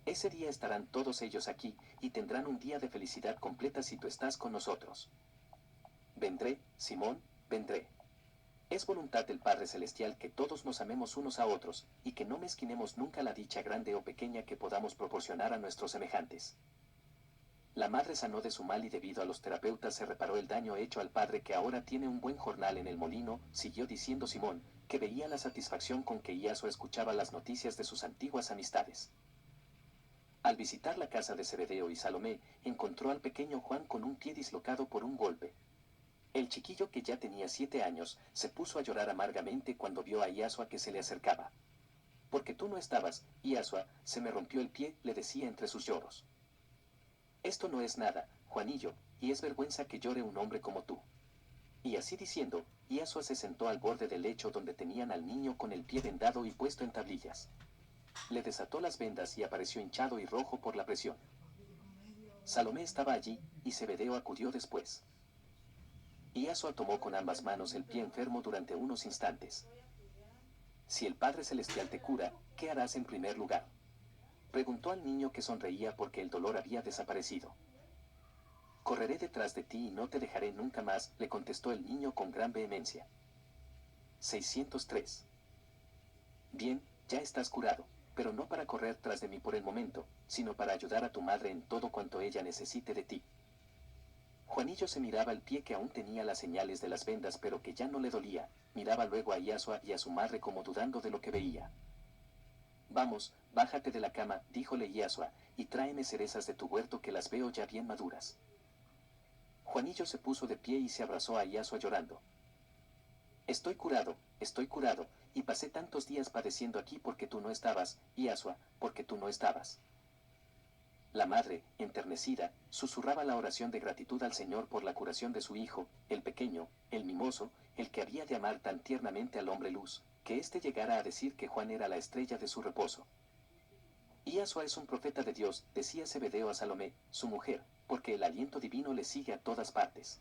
Ese día estarán todos ellos aquí, y tendrán un día de felicidad completa si tú estás con nosotros. Vendré, Simón, vendré. Es voluntad del Padre Celestial que todos nos amemos unos a otros, y que no mezquinemos nunca la dicha grande o pequeña que podamos proporcionar a nuestros semejantes. La madre sanó de su mal y debido a los terapeutas se reparó el daño hecho al padre, que ahora tiene un buen jornal en el molino, siguió diciendo Simón, que veía la satisfacción con que Iaso escuchaba las noticias de sus antiguas amistades. Al visitar la casa de Zebedeo y Salomé, encontró al pequeño Juan con un pie dislocado por un golpe. El chiquillo, que ya tenía 7 años, se puso a llorar amargamente cuando vio a Yasua que se le acercaba. Porque tú no estabas, Yasua, se me rompió el pie, le decía entre sus lloros. Esto no es nada, Juanillo, y es vergüenza que llore un hombre como tú. Y así diciendo, Yasua se sentó al borde del lecho donde tenían al niño con el pie vendado y puesto en tablillas. Le desató las vendas y apareció hinchado y rojo por la presión. Salomé estaba allí, y Zebedeo acudió después. Yasua tomó con ambas manos el pie enfermo durante unos instantes. Si el Padre Celestial te cura, ¿qué harás en primer lugar? Preguntó al niño, que sonreía porque el dolor había desaparecido. Correré detrás de ti y no te dejaré nunca más, le contestó el niño con gran vehemencia. 603. Bien, ya estás curado, pero no para correr tras de mí por el momento, sino para ayudar a tu madre en todo cuanto ella necesite de ti. Juanillo se miraba el pie, que aún tenía las señales de las vendas pero que ya no le dolía, miraba luego a Yasua y a su madre como dudando de lo que veía. Vamos, bájate de la cama, díjole Yasua, y tráeme cerezas de tu huerto, que las veo ya bien maduras. Juanillo se puso de pie y se abrazó a Yasua llorando. Estoy curado, y pasé tantos días padeciendo aquí porque tú no estabas, Yasua, porque tú no estabas. La madre, enternecida, susurraba la oración de gratitud al Señor por la curación de su hijo, el pequeño, el mimoso, el que había de amar tan tiernamente al hombre luz, que éste llegara a decir que Juan era la estrella de su reposo. Yasua es un profeta de Dios, decía Zebedeo a Salomé, su mujer, porque el aliento divino le sigue a todas partes.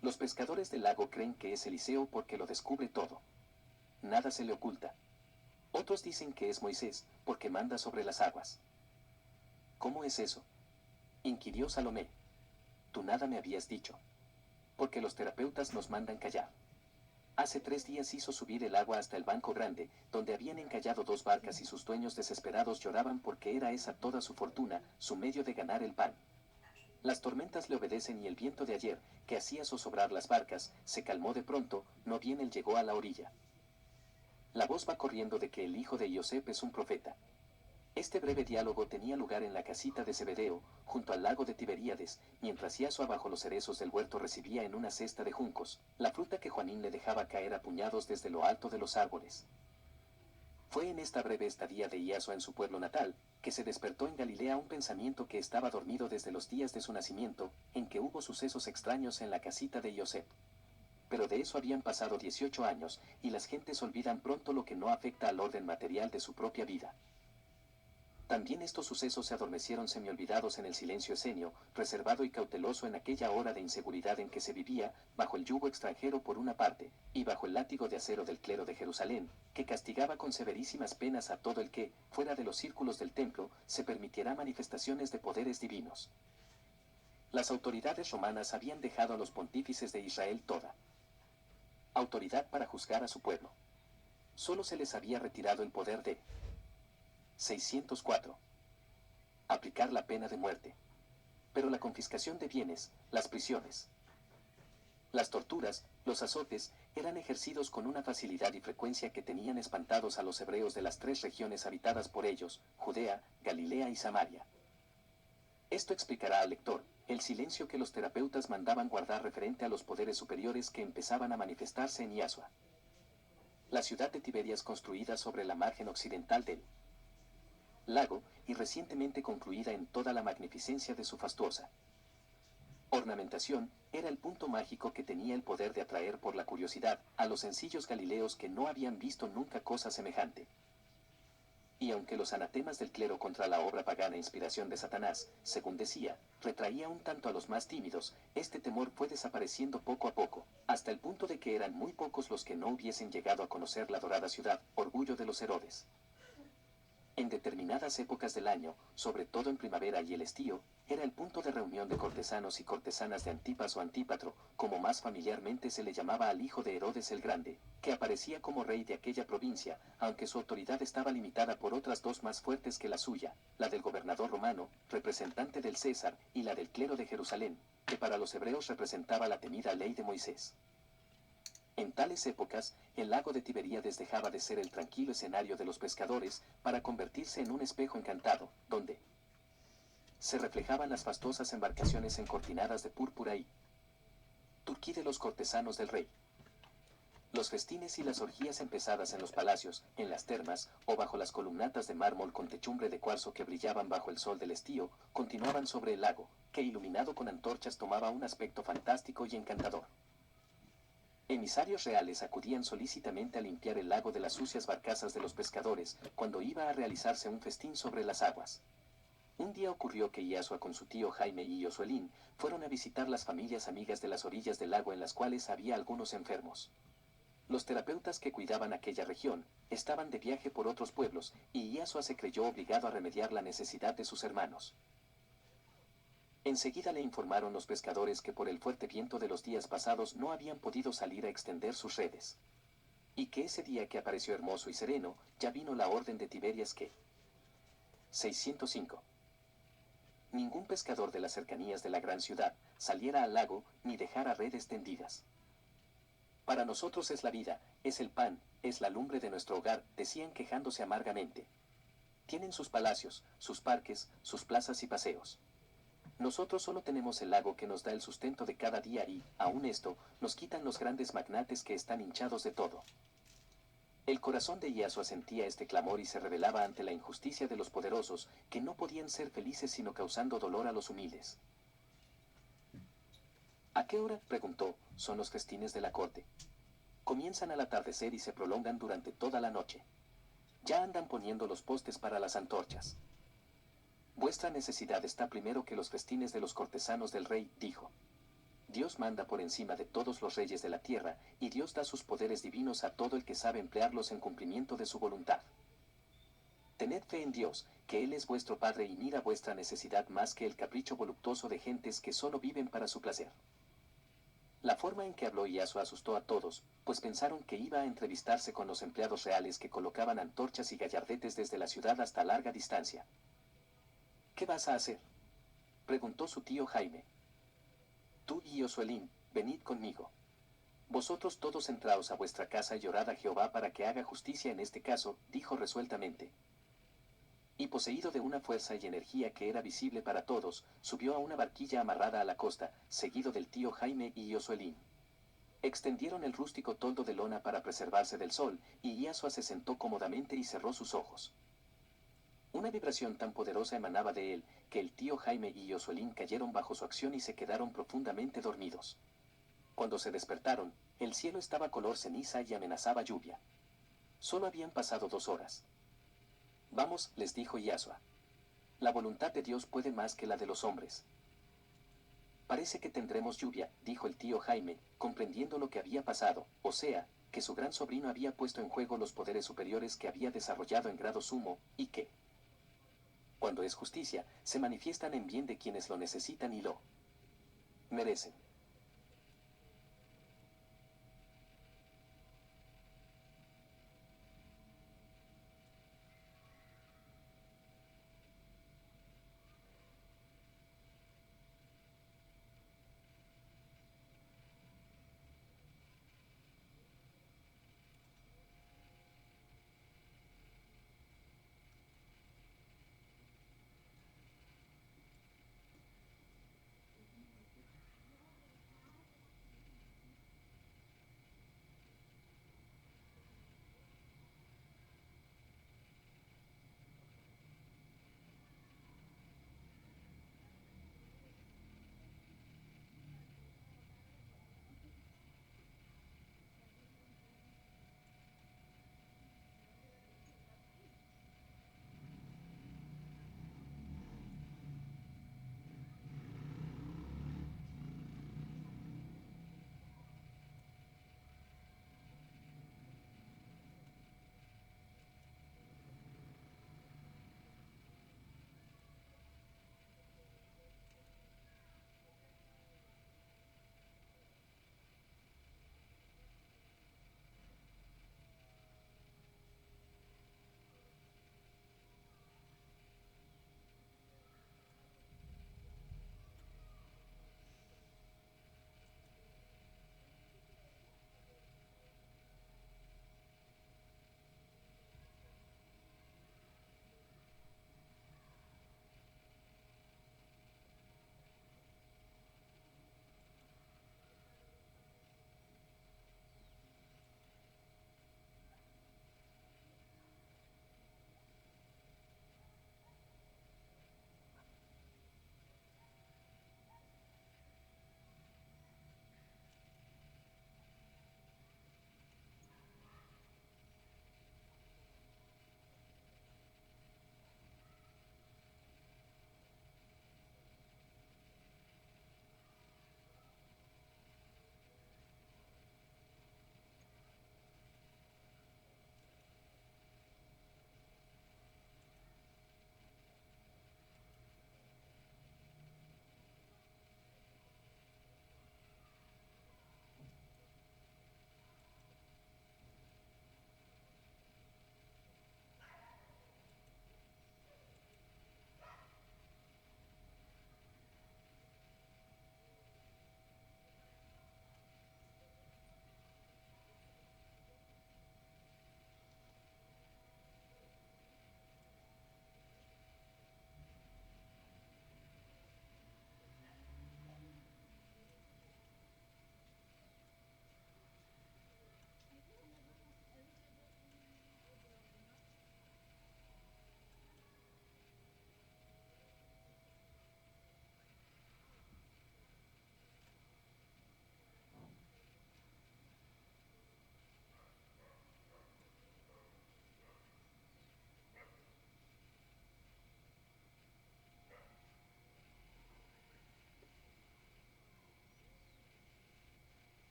Los pescadores del lago creen que es Eliseo porque lo descubre todo. Nada se le oculta. Otros dicen que es Moisés, porque manda sobre las aguas. ¿Cómo es eso?, inquirió Salomé. Tú nada me habías dicho. Porque los terapeutas nos mandan callar. Hace 3 días hizo subir el agua hasta el banco grande, donde habían encallado 2 barcas, y sus dueños desesperados lloraban porque era esa toda su fortuna, su medio de ganar el pan. Las tormentas le obedecen, y el viento de ayer, que hacía zozobrar las barcas, se calmó de pronto, no bien él llegó a la orilla. La voz va corriendo de que el hijo de Iosep es un profeta. Este breve diálogo tenía lugar en la casita de Zebedeo, junto al lago de Tiberíades, mientras Yasua bajo los cerezos del huerto recibía en una cesta de juncos la fruta que Juanín le dejaba caer a puñados desde lo alto de los árboles. Fue en esta breve estadía de Yasua en su pueblo natal, que se despertó en Galilea un pensamiento que estaba dormido desde los días de su nacimiento, en que hubo sucesos extraños en la casita de Iosep. Pero de eso habían pasado 18 años, y las gentes olvidan pronto lo que no afecta al orden material de su propia vida. También estos sucesos se adormecieron semiolvidados en el silencio esenio, reservado y cauteloso en aquella hora de inseguridad en que se vivía, bajo el yugo extranjero por una parte, y bajo el látigo de acero del clero de Jerusalén, que castigaba con severísimas penas a todo el que, fuera de los círculos del templo, se permitiera manifestaciones de poderes divinos. Las autoridades romanas habían dejado a los pontífices de Israel toda autoridad para juzgar a su pueblo. Solo se les había retirado el poder de 604. Aplicar la pena de muerte. Pero la confiscación de bienes, las prisiones, las torturas, los azotes, eran ejercidos con una facilidad y frecuencia que tenían espantados a los hebreos de las 3 regiones habitadas por ellos, Judea, Galilea y Samaria. Esto explicará al lector el silencio que los terapeutas mandaban guardar referente a los poderes superiores que empezaban a manifestarse en Iasua. La ciudad de Tiberias, construida sobre la margen occidental del lago y recientemente concluida en toda la magnificencia de su fastuosa ornamentación, era el punto mágico que tenía el poder de atraer por la curiosidad a los sencillos galileos que no habían visto nunca cosa semejante. Y aunque los anatemas del clero contra la obra pagana inspiración de Satanás, según decía, retraía un tanto a los más tímidos, este temor fue desapareciendo poco a poco, hasta el punto de que eran muy pocos los que no hubiesen llegado a conocer la dorada ciudad, orgullo de los Herodes. En determinadas épocas del año, sobre todo en primavera y el estío, era el punto de reunión de cortesanos y cortesanas de Antipas o Antípatro, como más familiarmente se le llamaba al hijo de Herodes el Grande, que aparecía como rey de aquella provincia, aunque su autoridad estaba limitada por otras 2 más fuertes que la suya, la del gobernador romano, representante del César, y la del clero de Jerusalén, que para los hebreos representaba la temida ley de Moisés. En tales épocas, el lago de Tiberíades dejaba de ser el tranquilo escenario de los pescadores para convertirse en un espejo encantado, donde se reflejaban las fastuosas embarcaciones encortinadas de púrpura y turquí de los cortesanos del rey. Los festines y las orgías empezadas en los palacios, en las termas, o bajo las columnatas de mármol con techumbre de cuarzo que brillaban bajo el sol del estío, continuaban sobre el lago, que iluminado con antorchas tomaba un aspecto fantástico y encantador. Emisarios reales acudían solícitamente a limpiar el lago de las sucias barcazas de los pescadores, cuando iba a realizarse un festín sobre las aguas. Un día ocurrió que Iasua con su tío Jaime y Yosuelín fueron a visitar las familias amigas de las orillas del lago en las cuales había algunos enfermos. Los terapeutas que cuidaban aquella región estaban de viaje por otros pueblos, y Iasua se creyó obligado a remediar la necesidad de sus hermanos. Enseguida le informaron los pescadores que por el fuerte viento de los días pasados no habían podido salir a extender sus redes. Y que ese día que apareció hermoso y sereno, ya vino la orden de Tiberias que 605. Ningún pescador de las cercanías de la gran ciudad saliera al lago ni dejara redes tendidas. Para nosotros es la vida, es el pan, es la lumbre de nuestro hogar, decían quejándose amargamente. Tienen sus palacios, sus parques, sus plazas y paseos. Nosotros solo tenemos el lago que nos da el sustento de cada día y, aun esto, nos quitan los grandes magnates que están hinchados de todo. El corazón de Iasua sentía este clamor y se rebelaba ante la injusticia de los poderosos, que no podían ser felices sino causando dolor a los humildes. ¿A qué hora, preguntó, son los festines de la corte? Comienzan al atardecer y se prolongan durante toda la noche. Ya andan poniendo los postes para las antorchas. Vuestra necesidad está primero que los festines de los cortesanos del rey, dijo. Dios manda por encima de todos los reyes de la tierra, y Dios da sus poderes divinos a todo el que sabe emplearlos en cumplimiento de su voluntad. Tened fe en Dios, que Él es vuestro Padre y mira vuestra necesidad más que el capricho voluptuoso de gentes que solo viven para su placer. La forma en que habló Iasua asustó a todos, pues pensaron que iba a entrevistarse con los empleados reales que colocaban antorchas y gallardetes desde la ciudad hasta larga distancia. ¿Qué vas a hacer?, preguntó su tío Jaime. Tú y Yosuelín, venid conmigo. Vosotros todos entraos a vuestra casa y orad a Jehová para que haga justicia en este caso, dijo resueltamente. Y poseído de una fuerza y energía que era visible para todos, subió a una barquilla amarrada a la costa, seguido del tío Jaime y Yosuelín. Extendieron el rústico toldo de lona para preservarse del sol, y Iasua se sentó cómodamente y cerró sus ojos. Una vibración tan poderosa emanaba de él, que el tío Jaime y Yosuelín cayeron bajo su acción y se quedaron profundamente dormidos. Cuando se despertaron, el cielo estaba color ceniza y amenazaba lluvia. Solo habían pasado 2 horas. Vamos, les dijo Iasua. La voluntad de Dios puede más que la de los hombres. Parece que tendremos lluvia, dijo el tío Jaime, comprendiendo lo que había pasado, o sea, que su gran sobrino había puesto en juego los poderes superiores que había desarrollado en grado sumo, y que, cuando es justicia, se manifiestan en bien de quienes lo necesitan y lo merecen.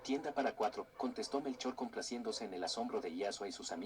Tienda para cuatro, contestó Melchor complaciéndose en el asombro de Yasua y sus amigos.